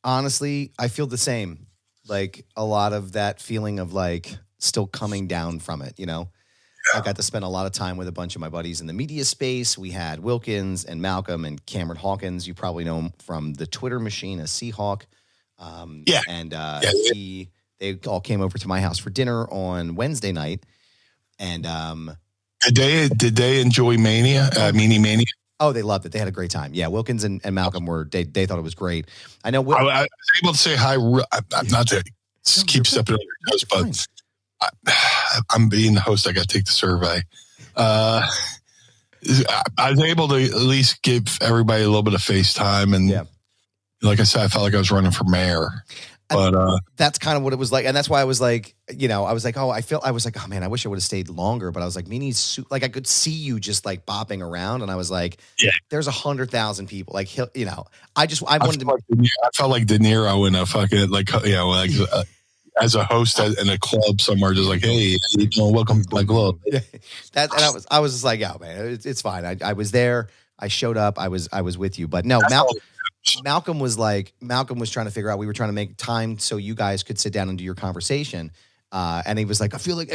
honestly, I feel the same. A lot of that feeling of still coming down from it. I got to spend a lot of time with a bunch of my buddies in the media space. We had Wilkins and Malcolm and Cameron Hawkins. You probably know him from the Twitter machine as Seahawk. They all came over to my house for dinner on Wednesday night. And did they enjoy Mania, MeanieMania? Oh, they loved it. They had a great time. Yeah, Wilkins and Malcolm they thought it was great. I know. I was able to say hi. I'm not to keep stepping on your toes, but I'm being the host. I got to take the survey. I was able to at least give everybody a little bit of FaceTime, and like I said, I felt like I was running for mayor. But that's kind of what it was like, and that's why I was like, I was like, oh man, I wish I would have stayed longer. But I was like, Meanie's like, I could see you just like bopping around, and I was like, there's 100,000 people. Like, I wanted to. I felt like De Niro in a fucking as a host in a club somewhere, just like, hey, welcome to my club. I was just like, oh man, it's fine. I was there. I showed up. I was with you, but no, Malcolm was trying to figure out, we were trying to make time so you guys could sit down and do your conversation. And he was like, I feel like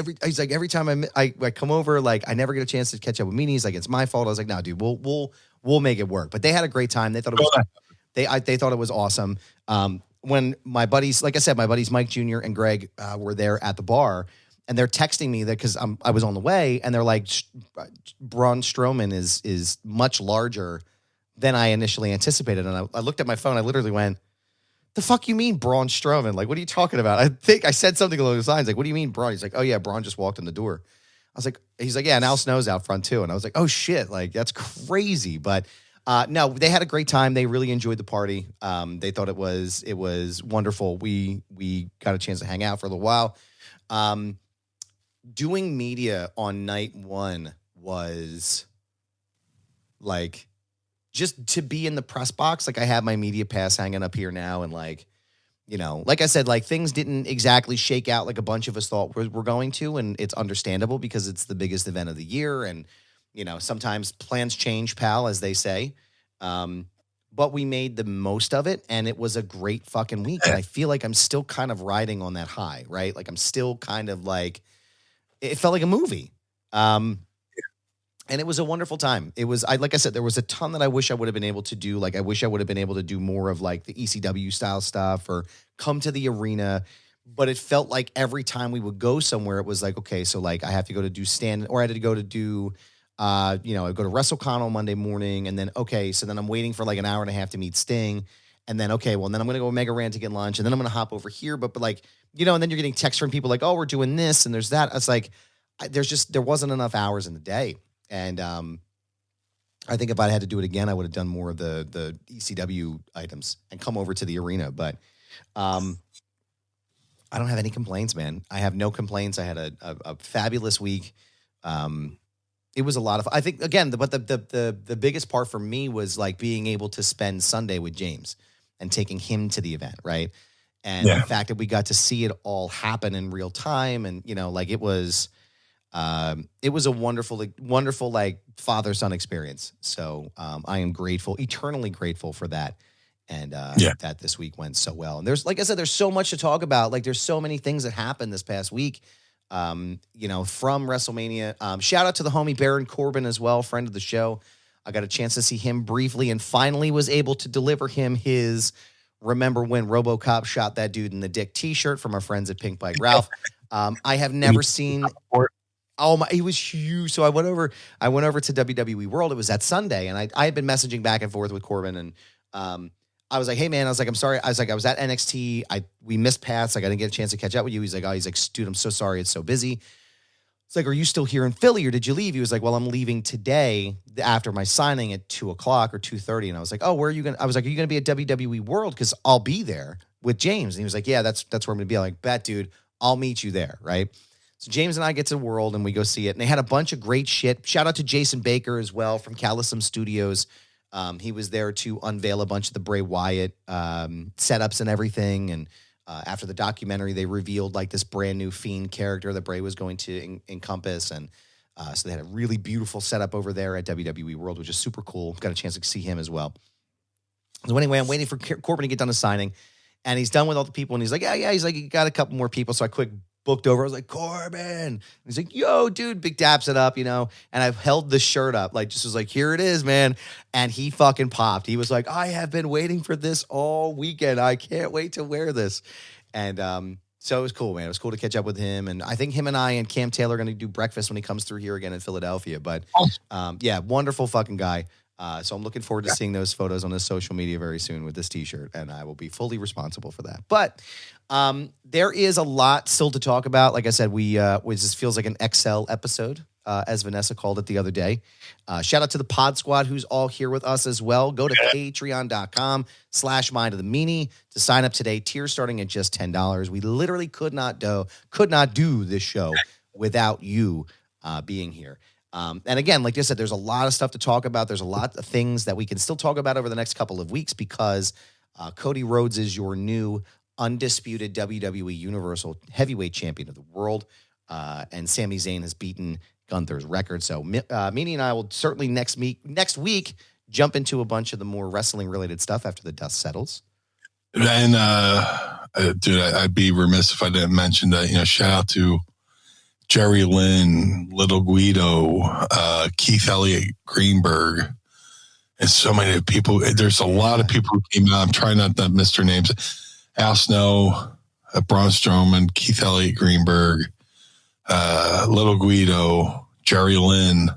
every time I come over, like I never get a chance to catch up with Meanies. Like it's my fault. I was like, no, dude, we'll make it work. But they had a great time. They thought it was, they thought it was awesome. When my buddies, like I said, my buddies, Mike Jr. and Greg were there at the bar, and they're texting me that because I was on the way, and they're like, Braun Strowman is much larger than I initially anticipated. And I looked at my phone. I literally went, the fuck you mean Braun Strowman? Like, what are you talking about? I think I said something along those lines. Like, what do you mean Braun? He's like, oh yeah, Braun just walked in the door. I was like, he's like, yeah, and Al Snow's out front too. And I was like, oh shit, like that's crazy. But no, they had a great time. They really enjoyed the party. They thought it was wonderful. We got a chance to hang out for a little while. Doing media on night one was like, just to be in the press box. Like I have my media pass hanging up here now. And like, like I said, like things didn't exactly shake out like a bunch of us thought we're going to. And it's understandable because it's the biggest event of the year. And, sometimes plans change, pal, as they say. But we made the most of it. And it was a great fucking week. And I feel like I'm still kind of riding on that high, right? Like I'm still kind of like, it felt like a movie. And it was a wonderful time. It was, like I said, there was a ton that I wish I would have been able to do. Like, I wish I would have been able to do more of like the ECW style stuff or come to the arena. But it felt like every time we would go somewhere, it was like, okay, so like I have to go to do or I had to go to do, I'd go to WrestleCon on Monday morning. And then, okay, so then I'm waiting for like an hour and a half to meet Sting. And then, okay, well, then I'm going to go Mega Ran to get lunch. And then I'm going to hop over here. But like, and then you're getting texts from people like, oh, we're doing this and there's that. It's like, there wasn't enough hours in the day. And I think if I had to do it again, I would have done more of the ECW items and come over to the arena. But I don't have any complaints, man. I have no complaints. I had a fabulous week. It was a lot of, I think, again, but the biggest part for me was like being able to spend Sunday with James and taking him to the event, right? And the fact that we got to see it all happen in real time, and like it was a wonderful like father-son experience. So I am grateful, eternally grateful for that. And that this week went so well. And there's, like I said, there's so much to talk about. Like there's so many things that happened this past week, from WrestleMania. Shout out to the homie Baron Corbin as well, friend of the show. I got a chance to see him briefly and finally was able to deliver him his Remember When RoboCop Shot That Dude in the Dick t-shirt from our friends at Pink Bike Ralph. I have never seen... Oh my! He was huge. So I went over to WWE World. It was that Sunday, and I had been messaging back and forth with Corbin, and I was like, "Hey man," I was like, "I'm sorry." I was like, "I was at NXT. We missed paths. Like I didn't get a chance to catch up with you." He's like, "Dude, I'm so sorry. It's so busy." It's like, "Are you still here in Philly, or did you leave?" He was like, "Well, I'm leaving today after my signing at 2:00 or 2:30." And I was like, "Oh, where are you going?" I was like, "Are you going to be at WWE World? Because I'll be there with James." And he was like, "Yeah, that's where I'm going to be." I'm like, "Bet, dude, I'll meet you there." Right. So James and I get to the World and we go see it. And they had a bunch of great shit. Shout out to Jason Baker as well from Calisum Studios. He was there to unveil a bunch of the Bray Wyatt setups and everything. And after the documentary, they revealed like this brand new Fiend character that Bray was going to encompass. And so they had a really beautiful setup over there at WWE World, which is super cool. Got a chance to see him as well. So anyway, I'm waiting for Corbin to get done his signing. And he's done with all the people. And he's like, yeah. He's like, he got a couple more people. So I quick booked over. I was like, Corbin. And he's like, yo, dude, big daps it up, And I held the shirt up, like, just was like, here it is, man. And he fucking popped. He was like, I have been waiting for this all weekend. I can't wait to wear this. And so it was cool, man. It was cool to catch up with him. And I think him and I and Cam Taylor are going to do breakfast when he comes through here again in Philadelphia. But yeah, wonderful fucking guy. So I'm looking forward to seeing those photos on his social media very soon with this T-shirt, and I will be fully responsible for that. But there is a lot still to talk about. Like I said, this feels like an XL episode, as Vanessa called it the other day. Shout out to the Pod Squad who's all here with us as well. Go to patreon.com/Mind of the Meanie to sign up today. Tiers starting at just $10. We literally could not do this show without you being here. And again, like I said, there's a lot of stuff to talk about. There's a lot of things that we can still talk about over the next couple of weeks because Cody Rhodes is your new undisputed WWE Universal Heavyweight Champion of the world. And Sami Zayn has beaten Gunther's record. So Meanie and I will certainly next week jump into a bunch of the more wrestling-related stuff after the dust settles. And, dude, I'd be remiss if I didn't mention that, shout out to Jerry Lynn, Little Guido, Keith Elliott Greenberg, and so many people. There's a lot of people who came out. I'm trying not to miss their names. Al Snow, Braun Strowman, Keith Elliott Greenberg, Little Guido, Jerry Lynn,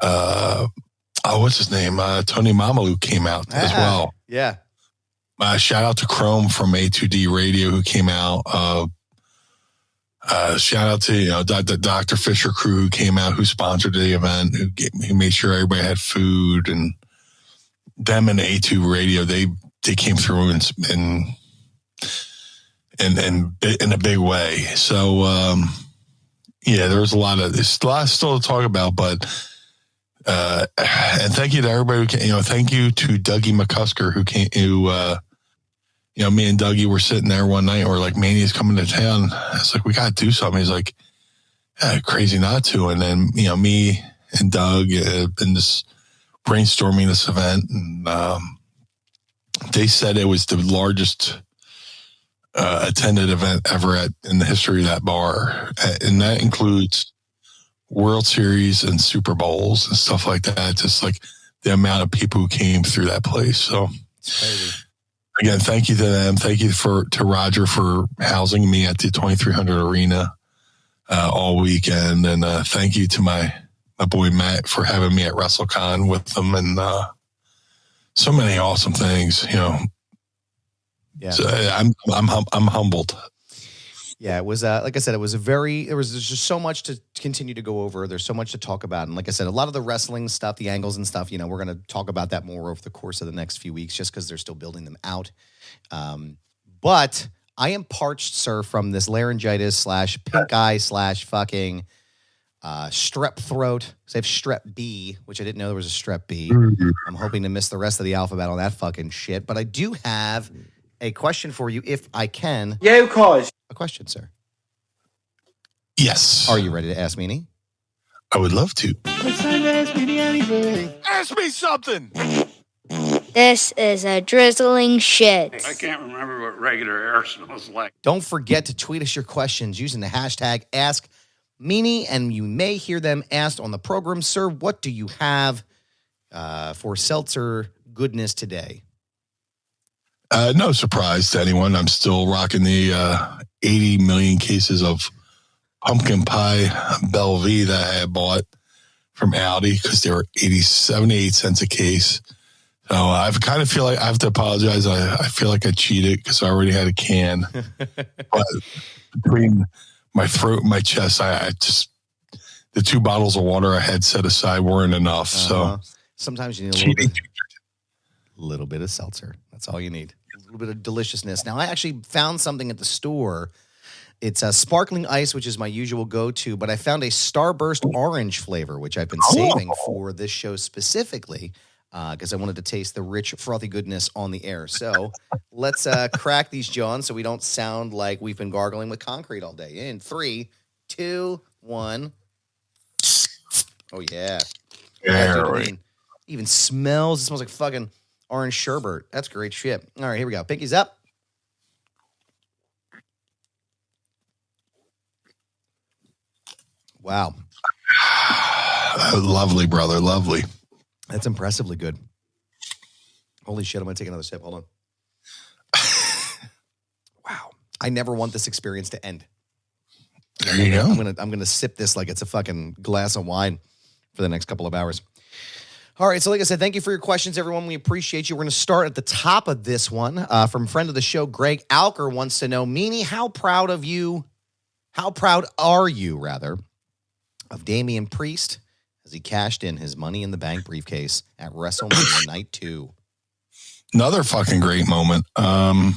what's his name? Tony Mamalu came out as well. Yeah. Shout out to Chrome from A2D Radio who came out. Shout out to the Dr. Fisher crew who came out, who sponsored the event, who made sure everybody had food, and them and A2 Radio they came through in a big way. So there's a lot still to talk about, but and thank you to everybody who came, thank you to Dougie McCusker who came me and Dougie were sitting there one night and we're like, Mania is coming to town. I was like, we got to do something. He's like, yeah, crazy not to. And then, me and Doug have been brainstorming this event. And they said it was the largest attended event ever in the history of that bar. And that includes World Series and Super Bowls and stuff like that. Just like the amount of people who came through that place. So it's crazy. Again, thank you to them. Thank you to Roger for housing me at the 2300 Arena all weekend. And thank you to my boy Matt for having me at WrestleCon with them and so many awesome things, Yeah. So I'm humbled. Yeah, it was like I said, there's just so much to continue to go over. There's so much to talk about. And like I said, a lot of the wrestling stuff, the angles and stuff, we're going to talk about that more over the course of the next few weeks just because they're still building them out. But I am parched, sir, from this laryngitis / pink eye / fucking strep throat. So I have strep B, which I didn't know there was a strep B. I'm hoping to miss the rest of the alphabet on that fucking shit. But I do have a question for you if I can. Yeah, of course. A question, sir. Yes. Are you ready to ask Meanie? I would love to. It's time to ask Meanie anything. Ask me something. This is a drizzling shit. I can't remember what regular air smells like. Don't forget to tweet us your questions using the hashtag AskMeanie, and you may hear them asked on the program. Sir, what do you have for seltzer goodness today? No surprise to anyone. I'm still rocking the 80 million cases of pumpkin pie Bellevue that I had bought from Aldi because they were 78 cents a case. So I kind of feel like I have to apologize. I feel like I cheated because I already had a can. But between my throat and my chest, I just, the 2 bottles of water I had set aside weren't enough. So sometimes you need a little bit of seltzer. That's all you need. A little bit of deliciousness. Now, I actually found something at the store. It's a sparkling ice, which is my usual go-to, but I found a Starburst orange flavor, which I've been saving for this show specifically because I wanted to taste the rich, frothy goodness on the air. So let's crack these, John, so we don't sound like we've been gargling with concrete all day. In 3, 2, 1. Oh, yeah. Even smells. It smells like fucking orange sherbet. That's great shit. All right, here we go. Pinkies up. Wow. Lovely, brother. Lovely. That's impressively good. Holy shit, I'm going to take another sip. Hold on. Wow. I never want this experience to end. There you go. I'm gonna sip this like it's a fucking glass of wine for the next couple of hours. All right, so like I said, thank you for your questions, everyone. We appreciate you. We're going to start at the top of this one from friend of the show, Greg Alker wants to know, Meanie, how proud are you, rather, of Damian Priest as he cashed in his Money in the Bank briefcase at WrestleMania Night 2? Another fucking great moment. I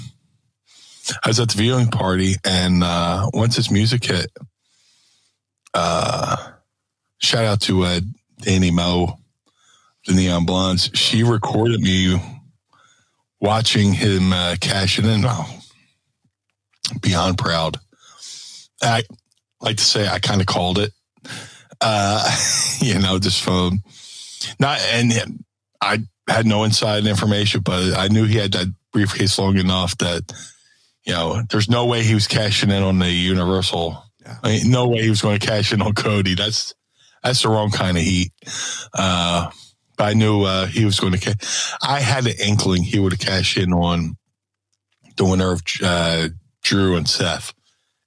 was at the viewing party, and once his music hit, shout out to Danny Moe, the Neon Blondes. She recorded me watching him cash it in. Oh, beyond proud. I like to say I kind of called it. Just from not, and I had no inside information, but I knew he had that briefcase long enough that, there's no way he was cashing in on the Universal. Yeah. I mean, no way he was going to cash in on Cody. That's the wrong kind of heat. But I knew he was going to I had an inkling he would have cashed in on the winner of Drew and Seth.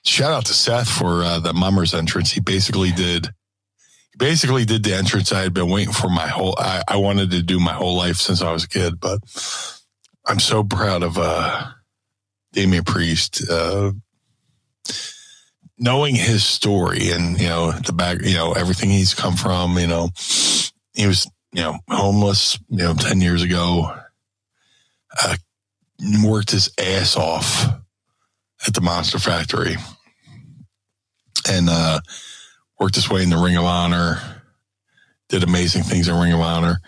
Shout out to Seth for the Mummers entrance. He basically did the entrance I had been waiting for I wanted to do my whole life since I was a kid. But I'm so proud of Damian Priest, knowing his story and, the back, everything he's come from, he was, homeless, 10 years ago, worked his ass off at the Monster Factory and worked his way in the Ring of Honor, did amazing things in Ring of Honor.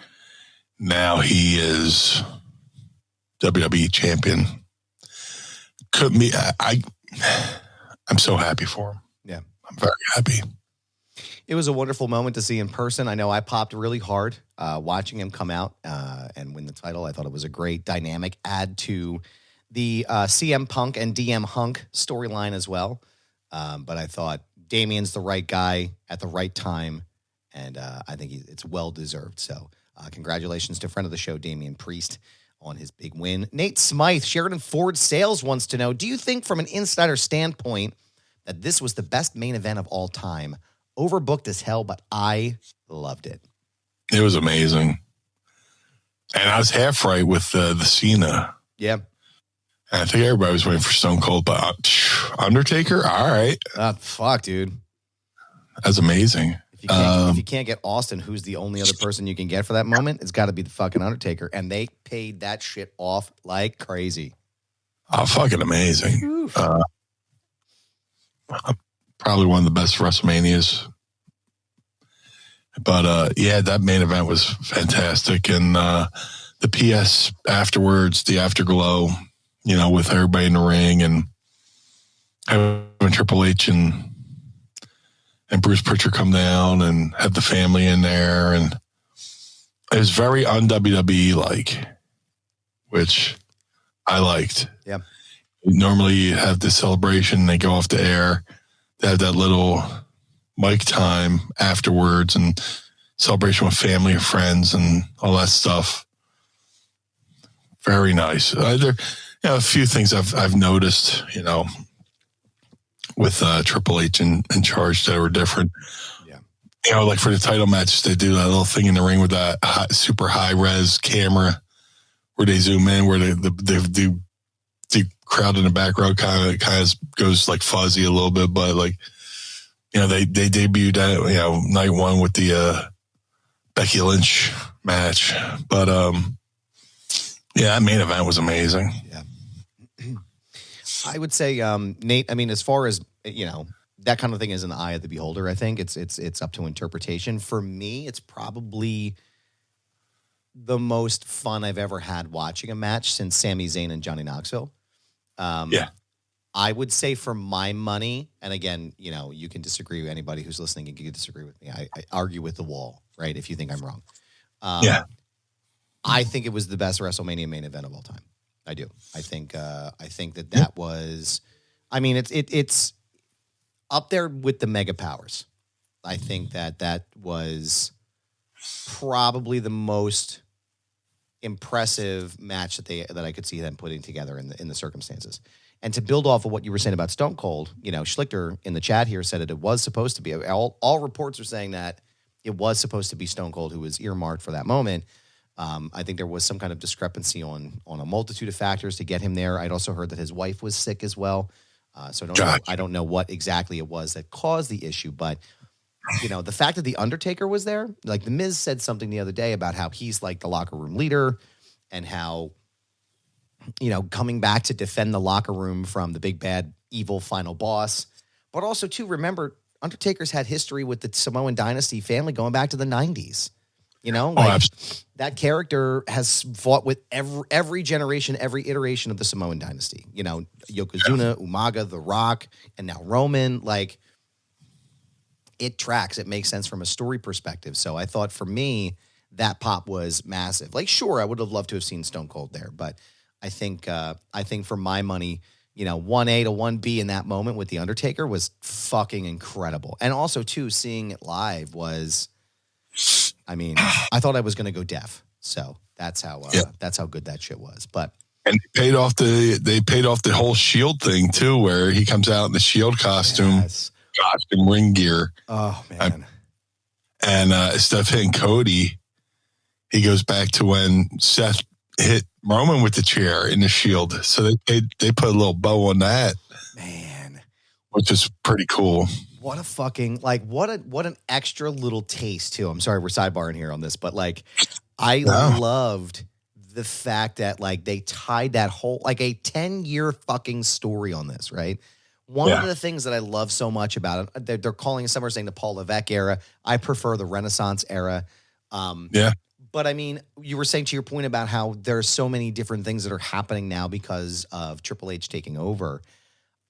Now he is WWE champion. Couldn't be. I'm so happy for him. Yeah. I'm very happy. It was a wonderful moment to see in person. I know I popped really hard watching him come out and win the title. I thought it was a great dynamic add to the CM Punk and DM Hunk storyline as well. But I thought Damian's the right guy at the right time, and I think it's well-deserved. So congratulations to friend of the show, Damian Priest, on his big win. Nate Smythe, Sheridan Ford Sales, wants to know, do you think from an insider standpoint that this was the best main event of all time? Overbooked as hell, but I loved it. It was amazing. And I was half right with the Cena. Yeah. And I think everybody was waiting for Stone Cold, but Undertaker? All right. Fuck, dude. That's amazing. If you can't get Austin, who's the only other person you can get for that moment? It's got to be the fucking Undertaker. And they paid that shit off like crazy. Oh, fucking amazing. Probably one of the best WrestleManias. But that main event was fantastic. And the PS afterwards, the afterglow, with everybody in the ring and having Triple H and Bruce Pritchard come down and have the family in there. And it was very un-WWE like, which I liked. Yeah. Normally you have the celebration, they go off the air, they have that little mic time afterwards and celebration with family and friends and all that stuff. Very nice. There, a few things I've noticed, with Triple H in charge that were different. Yeah. Like for the title match, they do that little thing in the ring with that super high res camera where they zoom in, where the crowd in the back row kind of goes like fuzzy a little bit, but like, they debuted that, night one with the Becky Lynch match. But that main event was amazing. Yeah. I would say, Nate, I mean, as far as, that kind of thing is in the eye of the beholder, I think it's up to interpretation. For me, it's probably the most fun I've ever had watching a match since Sami Zayn and Johnny Knoxville. I would say for my money, and again, you can disagree with anybody who's listening and you can disagree with me. I argue with the wall, right? If you think I'm wrong. I think it was the best WrestleMania main event of all time. I do. I think that was, I mean, it's up there with the Mega Powers. I think that was probably the most impressive match that I could see them putting together in the circumstances. And to build off of what you were saying about Stone Cold, Schlichter in the chat here said it was supposed to be. All reports are saying that it was supposed to be Stone Cold who was earmarked for that moment. I think there was some kind of discrepancy on a multitude of factors to get him there. I'd also heard that his wife was sick as well. So I don't know what exactly it was that caused the issue, but the fact that the Undertaker was there, like the Miz said something the other day about how he's like the locker room leader and how, coming back to defend the locker room from the big bad evil final boss, but also too, remember Undertaker's had history with the Samoan dynasty family going back to the 90s. That character has fought with every generation, every iteration of the Samoan dynasty. Yokozuna, Umaga, The Rock, and now Roman. Like, it tracks. It makes sense from a story perspective. So I thought for me, that pop was massive. Like, sure, I would have loved to have seen Stone Cold there, but I think for my money, 1A to 1B in that moment with The Undertaker was fucking incredible. And also, too, seeing it live was, I thought I was going to go deaf. So that's how good that shit was. But and they paid off the whole Shield thing too, where he comes out in the Shield costume, ring gear. Oh man! And instead of hitting Cody, he goes back to when Seth hit Roman with the chair in the Shield. So they put a little bow on that, man, which is pretty cool. What a fucking what an extra little taste too. I'm sorry we're sidebarring here on this, but I loved the fact that they tied that whole a 10-year fucking story on this, right? One of the things that I love so much about it, they're calling some are saying the Paul Levesque era. I prefer the Renaissance era. But you were saying to your point about how there's so many different things that are happening now because of Triple H taking over.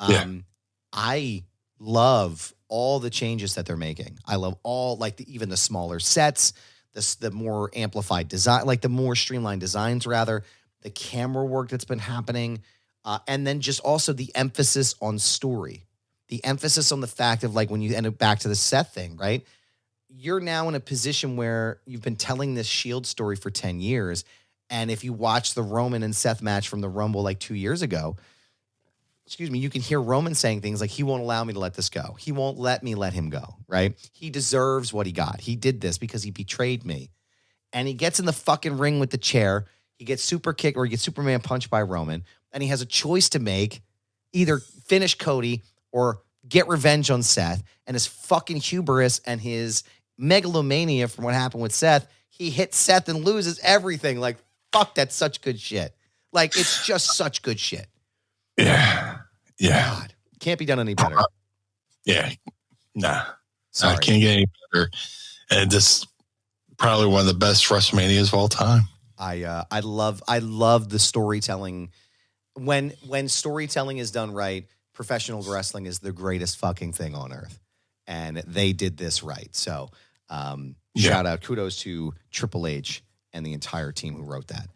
I love all the changes that they're making. I love all even the smaller sets, the more amplified design, the more streamlined designs rather, the camera work that's been happening, and then just also the emphasis on story, the emphasis on the fact of when you end up back to the Seth thing, right? You're now in a position where you've been telling this Shield story for 10 years, and if you watch the Roman and Seth match from the Rumble 2 years ago, you can hear Roman saying things like, he won't allow me to let this go. He won't let me let him go, right? He deserves what he got. He did this because he betrayed me. And he gets in the fucking ring with the chair. He gets super kicked or he gets Superman punched by Roman. And he has a choice to make, either finish Cody or get revenge on Seth. And his fucking hubris and his megalomania from what happened with Seth, he hits Seth and loses everything. Fuck, that's such good shit. It's just such good shit. Yeah. God, can't be done any better. Nah. Sorry. I can't get any better. And this probably one of the best WrestleManias of all time. I love the storytelling. When storytelling is done right, professional wrestling is the greatest fucking thing on earth. And they did this right. So shout out, kudos to Triple H and the entire team who wrote that.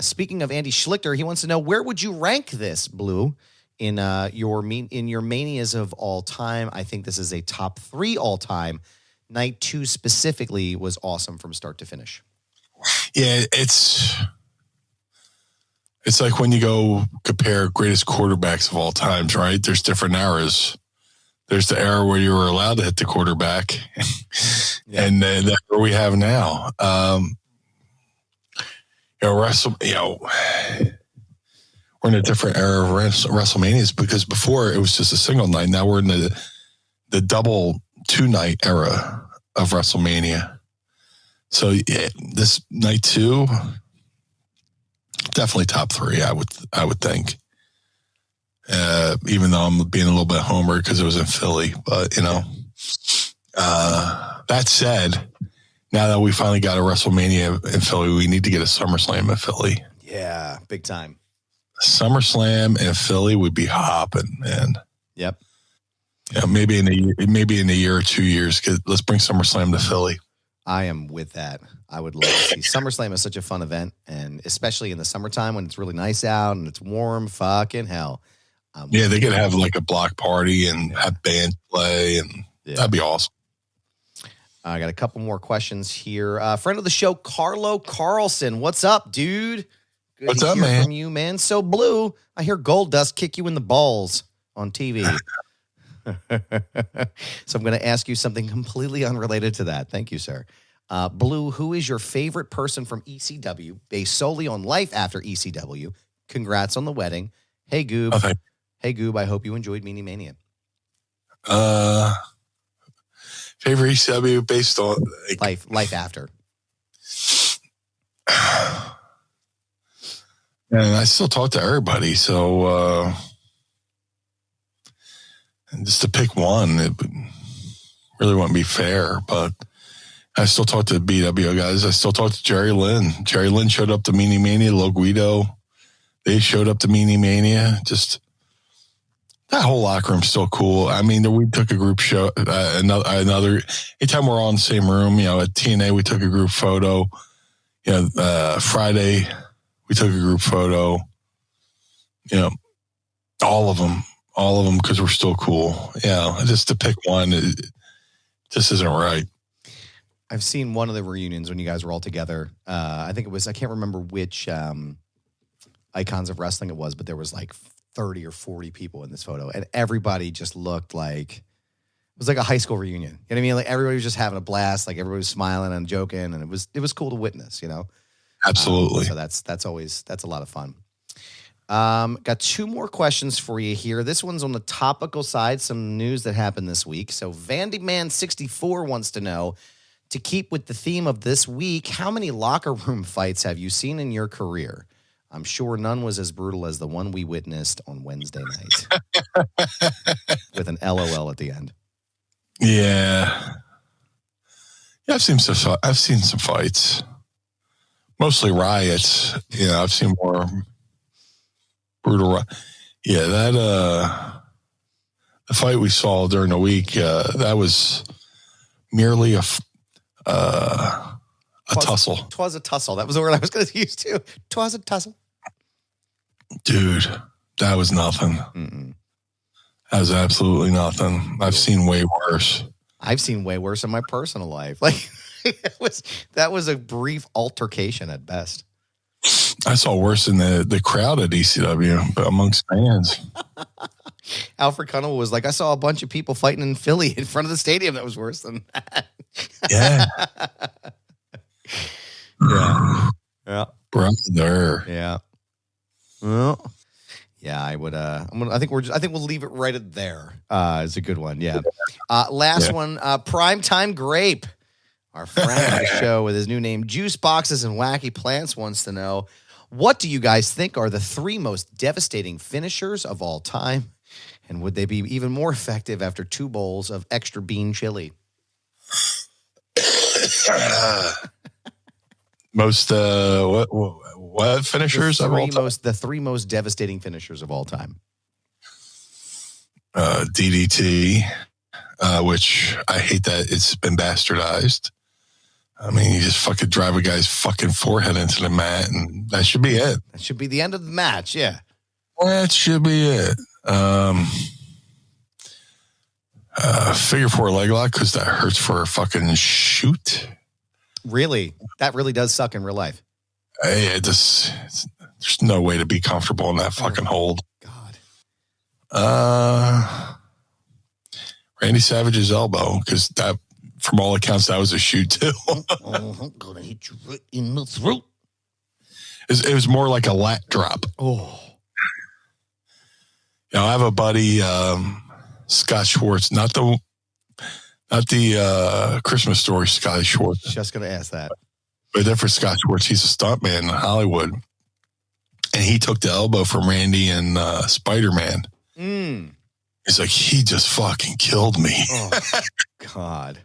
Speaking of Andy Schlichter, he wants to know, where would you rank this, Blue, in your manias of all time? I think this is a top 3 all time. Night 2 specifically was awesome from start to finish. Yeah, it's like when you go compare greatest quarterbacks of all times, right? There's different eras. There's the era where you were allowed to hit the quarterback, and the era we have now. We're in a different era of WrestleManias because before it was just a single night. Now we're in the double 2-night era of WrestleMania. So this night 2, definitely top 3. I would think. Even though I'm being a little bit homer because it was in Philly, but that said, now that we finally got a WrestleMania in Philly, we need to get a SummerSlam in Philly. Yeah, big time. SummerSlam in Philly would be hopping, man. Yep. Yeah, maybe in a year or 2 years, let's bring SummerSlam to Philly. I am with that. I would love to see. SummerSlam is such a fun event, and especially in the summertime when it's really nice out and it's warm, fucking hell. They could have a block party and have band play, and that'd be awesome. I got a couple more questions here. Friend of the show, Carlo Carlson. What's up, dude? Good What's to up, hear man? From you, man. So, Blue, I hear Gold Dust kick you in the balls on TV. So I'm going to ask you something completely unrelated to that. Thank you, sir. Blue, who is your favorite person from ECW based solely on life after ECW? Congrats on the wedding. Hey, Goob. Okay. Hey, Goob, I hope you enjoyed MeanieMania. Favorite ECW based on Life after. And I still talk to everybody, so and just to pick one, it really wouldn't be fair. But I still talk to the BWO guys. I still talk to Jerry Lynn. Jerry Lynn showed up to MeanieMania. Lo Guido, they showed up to MeanieMania. Just that whole locker room's still cool. I mean, we took a group show. Another anytime we're all in the same room, at TNA, we took a group photo. Friday, we took a group photo. All of them, because we're still cool. Just to pick one, it just isn't right. I've seen one of the reunions when you guys were all together. I think it was, I can't remember which Icons of Wrestling it was, but there was like 30 or 40 people in this photo, and everybody just looked like, it was like a high school reunion. You know what I mean? Like everybody was just having a blast, like everybody was smiling and joking, and it was cool to witness, Absolutely. So that's a lot of fun. Got two more questions for you here. This one's on the topical side, some news that happened this week. So Vandyman64 wants to know, to keep with the theme of this week, how many locker room fights have you seen in your career? I'm sure none was as brutal as the one we witnessed on Wednesday night. With an LOL at the end. Yeah, I've seen some fights. Mostly riots. I've seen more brutal. Yeah, that the fight we saw during the week, that was merely a tussle. Twas a tussle. That was the word I was going to use too. Twas a tussle. Dude, that was nothing. Mm-mm. That was absolutely nothing. I've seen way worse. I've seen way worse in my personal life. Like that was a brief altercation at best. I saw worse in the crowd at ECW, but amongst fans. Alfred Cunnell was like, I saw a bunch of people fighting in Philly in front of the stadium that was worse than that. Yeah. Yeah. Brother. Yeah. Well, yeah, I would. I think we'll leave it right at there. It's a good one. Yeah. Last one. Primetime Grape, our friend of the show with his new name, Juice Boxes and Wacky Plants, wants to know, what do you guys think are the three most devastating finishers of all time, and would they be even more effective after 2 bowls of extra bean chili? Most what finishers of all time? The three most devastating finishers of all time. DDT, which I hate that it's been bastardized. I mean, you just fucking drive a guy's fucking forehead into the mat, and that should be it. That should be the end of the match. Yeah, that should be it. Figure 4 leg lock, because that hurts for a fucking shoot. Really? That really does suck in real life. There's no way to be comfortable in that fucking hold. God. Randy Savage's elbow, because that, from all accounts, that was a shoot too. I'm gonna hit you right in the throat. It was more like a lat drop. Oh. I have a buddy, Scott Schwartz, not the Christmas Story Scott Schwartz. Just going to ask that. But different Scott Schwartz, he's a stuntman in Hollywood. And he took the elbow from Randy and Spider-Man. He's like, he just fucking killed me. Oh, God.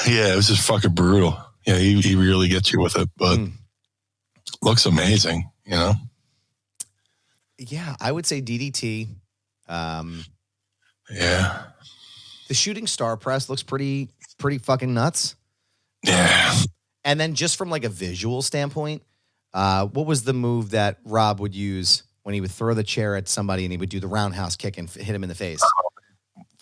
Yeah, it was just fucking brutal. Yeah, he really gets you with it, but looks amazing, Yeah, I would say DDT. Yeah. The shooting star press looks pretty fucking nuts. Yeah. And then just from like a visual standpoint, what was the move that Rob would use when he would throw the chair at somebody and he would do the roundhouse kick and hit him in the face?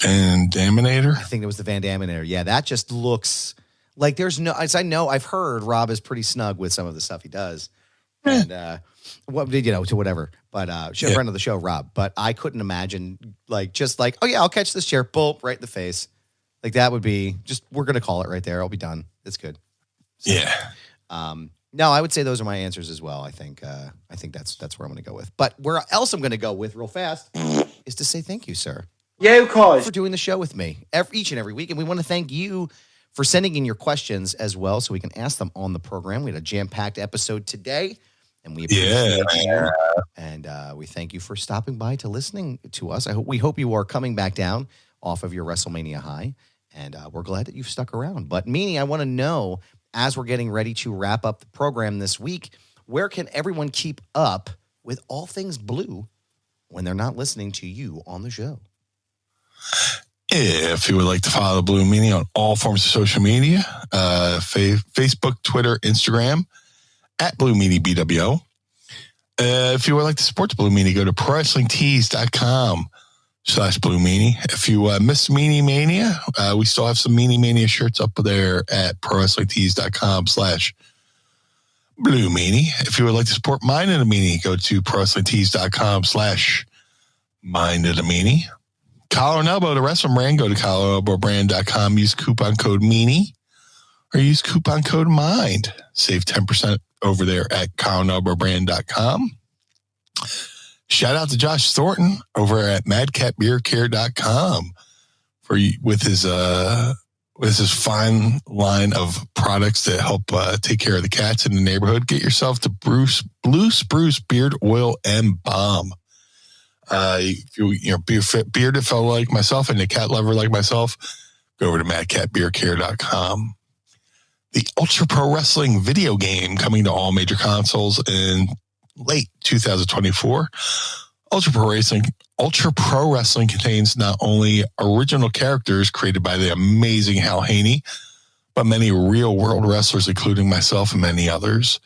Van Daminator? I think it was the Van Daminator. Yeah, that just looks like there's no, as I know, I've heard Rob is pretty snug with some of the stuff he does. And to whatever. But friend of the show, Rob. But I couldn't imagine oh yeah, I'll catch this chair, bolt right in the face. Like that would be we're gonna call it right there. I'll be done. It's good. So, no, I would say those are my answers as well. I think that's where I'm gonna go with. But where else I'm gonna go with real fast is to say thank you, sir. Yeah, cause for doing the show with me each and every week. And we want to thank you for sending in your questions as well so we can ask them on the program. We had a jam-packed episode today, and we appreciate you. And we thank you for stopping by to listening to us. We hope you are coming back down off of your WrestleMania high, and we're glad that you've stuck around. But, Meanie, I want to know, as we're getting ready to wrap up the program this week, where can everyone keep up with all things blue when they're not listening to you on the show? If you would like to follow Blue Meanie on all forms of social media, Facebook, Twitter, Instagram, at Blue Meanie BWO. If you would like to support the Blue Meanie, go to ProWrestlingTees.com/Blue Meanie. If you miss MeanieMania, we still have some MeanieMania shirts up there at ProWrestlingTees.com/Blue Meanie. If you would like to support Mind of the Meanie, go to ProWrestlingTees.com/Mind of the Meanie. Collar and Elbow, the wrestling brand, go to collarandelbowbrand.com, use coupon code Meanie, or use coupon code MIND. Save 10% over there at collarandelbowbrand.com. Shout out to Josh Thornton over at madcatbeercare.com with his fine line of products that help take care of the cats in the neighborhood. Get yourself the Blue Spruce Beard Oil and Balm. If you're a bearded fellow like myself and a cat lover like myself, go over to madcatbeercare.com. The Ultra Pro Wrestling video game coming to all major consoles in late 2024. Ultra Pro Wrestling contains not only original characters created by the amazing Hal Haney, but many real-world wrestlers, including myself and many others.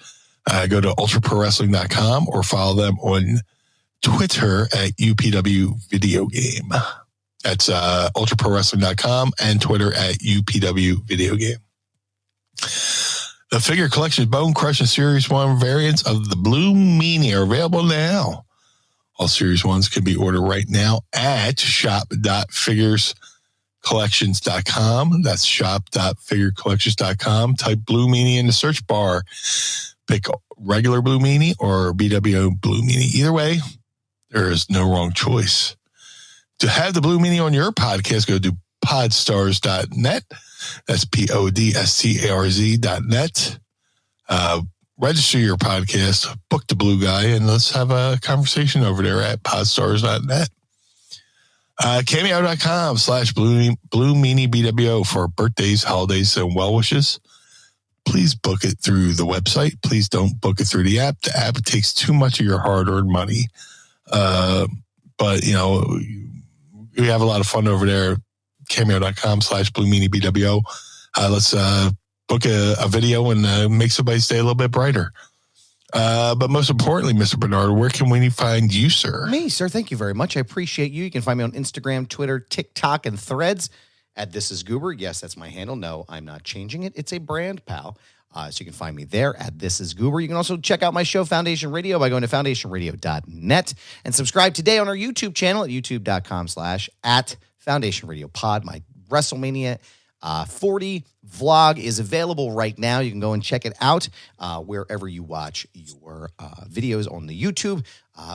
Go to ultraprowrestling.com or follow them on Twitter at UPW Video Game. That's ultraprowrestling.com and Twitter at UPW Video Game. The figure collection Bone Crushing Series 1 variants of the Blue Meanie are available now. All Series 1s can be ordered right now at shop.figurescollections.com. That's shop.figurecollections.com. Type Blue Meanie in the search bar. Pick regular Blue Meanie or BWO Blue Meanie. Either way, there is no wrong choice. To have the Blue Meanie on your podcast, go to podstars.net. That's PODSTARZ.net. Register your podcast, book the Blue Guy, and let's have a conversation over there at podstars.net. Cameo.com/Blue Meanie BWO for birthdays, holidays, and well wishes. Please book it through the website. Please don't book it through the app. The app takes too much of your hard-earned money. But, we have a lot of fun over there. Cameo.com/Blue Meanie BWO. Let's book a video and make somebody's day a little bit brighter. But most importantly, Mr. Barnard, where can we find you, sir? Me, sir. Thank you very much. I appreciate you. You can find me on Instagram, Twitter, TikTok, and Threads at This Is Goober. Yes, that's my handle. No, I'm not changing it. It's a brand, pal. So you can find me there at This Is Goober. You can also check out my show, Foundation Radio, by going to foundationradio.net and subscribe today on our YouTube channel at youtube.com/@FoundationRadioPod. My WrestleMania 40 vlog is available right now. You can go and check it out wherever you watch your videos on the YouTube.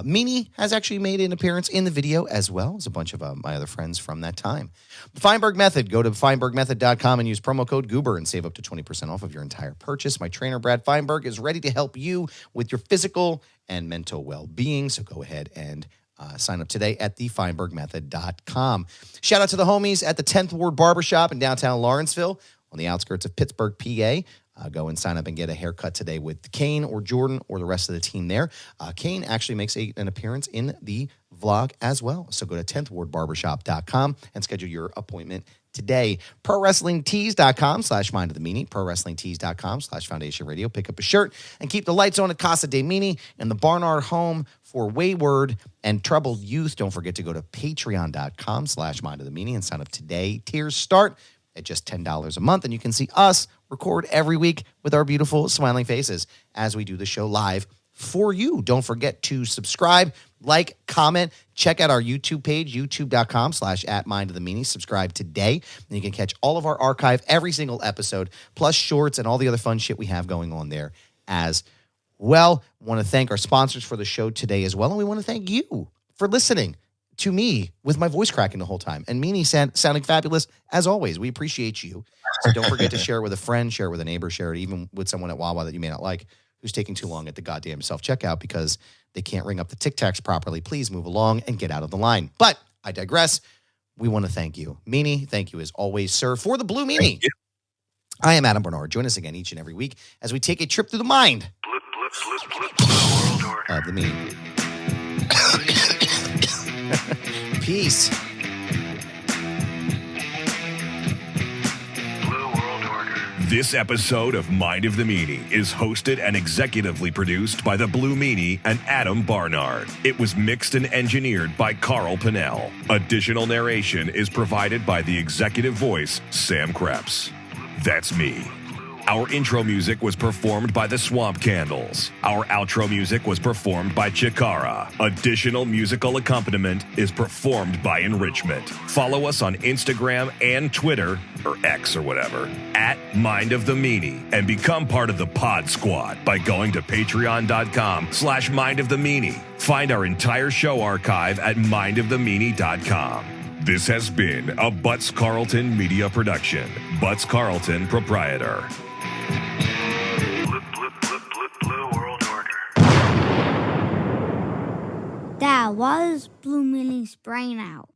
Meanie has actually made an appearance in the video as well as a bunch of my other friends from that time. The Feinberg Method. Go to feinbergmethod.com and use promo code Goober and save up to 20% off of your entire purchase. My trainer, Brad Feinberg, is ready to help you with your physical and mental well-being. So go ahead and sign up today at thefeinbergmethod.com. Shout out to the homies at the 10th Ward Barbershop in downtown Lawrenceville on the outskirts of Pittsburgh, PA. Go and sign up and get a haircut today with Kane or Jordan or the rest of the team there. Kane actually makes an appearance in the vlog as well. So go to 10thwardbarbershop.com and schedule your appointment today. ProWrestlingTees.com/Mind of the Meanie. ProWrestlingTees.com/Foundation Radio. Pick up a shirt and keep the lights on at Casa DeMeanie and the Barnard home for wayward and troubled youth. Don't forget to go to Patreon.com/Mind of the Meanie and sign up today. Tiers start at just $10 a month, and you can see us record every week with our beautiful smiling faces as we do the show live for you. Don't forget to subscribe, like, comment, check out our YouTube page, youtube.com/@mindofthemeanie. Subscribe today, and you can catch all of our archive, every single episode, plus shorts and all the other fun shit we have going on there as well. Want to thank our sponsors for the show today as well, and we want to thank you for listening to me with my voice cracking the whole time, and Meanie sounding fabulous as always. We appreciate you. So don't forget to share it with a friend, share it with a neighbor, share it even with someone at Wawa that you may not like, who's taking too long at the goddamn self-checkout because they can't ring up the Tic Tacs properly. Please move along and get out of the line. But I digress. We want to thank you. Meanie, thank you as always, sir, for the Blue Meanie. I am Adam Barnard. Join us again each and every week as we take a trip through the mind of the Meanie. Peace. This episode of Mind of the Meanie is hosted and executively produced by the Blue Meanie and Adam Barnard. It was mixed and engineered by Carl Pinnell. Additional narration is provided by the executive voice, Sam Krebs. That's me. Our intro music was performed by the Swamp Candles. Our outro music was performed by Chikara. Additional musical accompaniment is performed by Enrichment. Follow us on Instagram and Twitter, or X or whatever, @Mind of the Meanie, and become part of the Pod Squad by going to patreon.com/Mind of the Meanie. Find our entire show archive at mindofthemeanie.com. This has been a Butts Carlton media production. Butts Carlton, proprietor. That was Blue Meanie's brain out.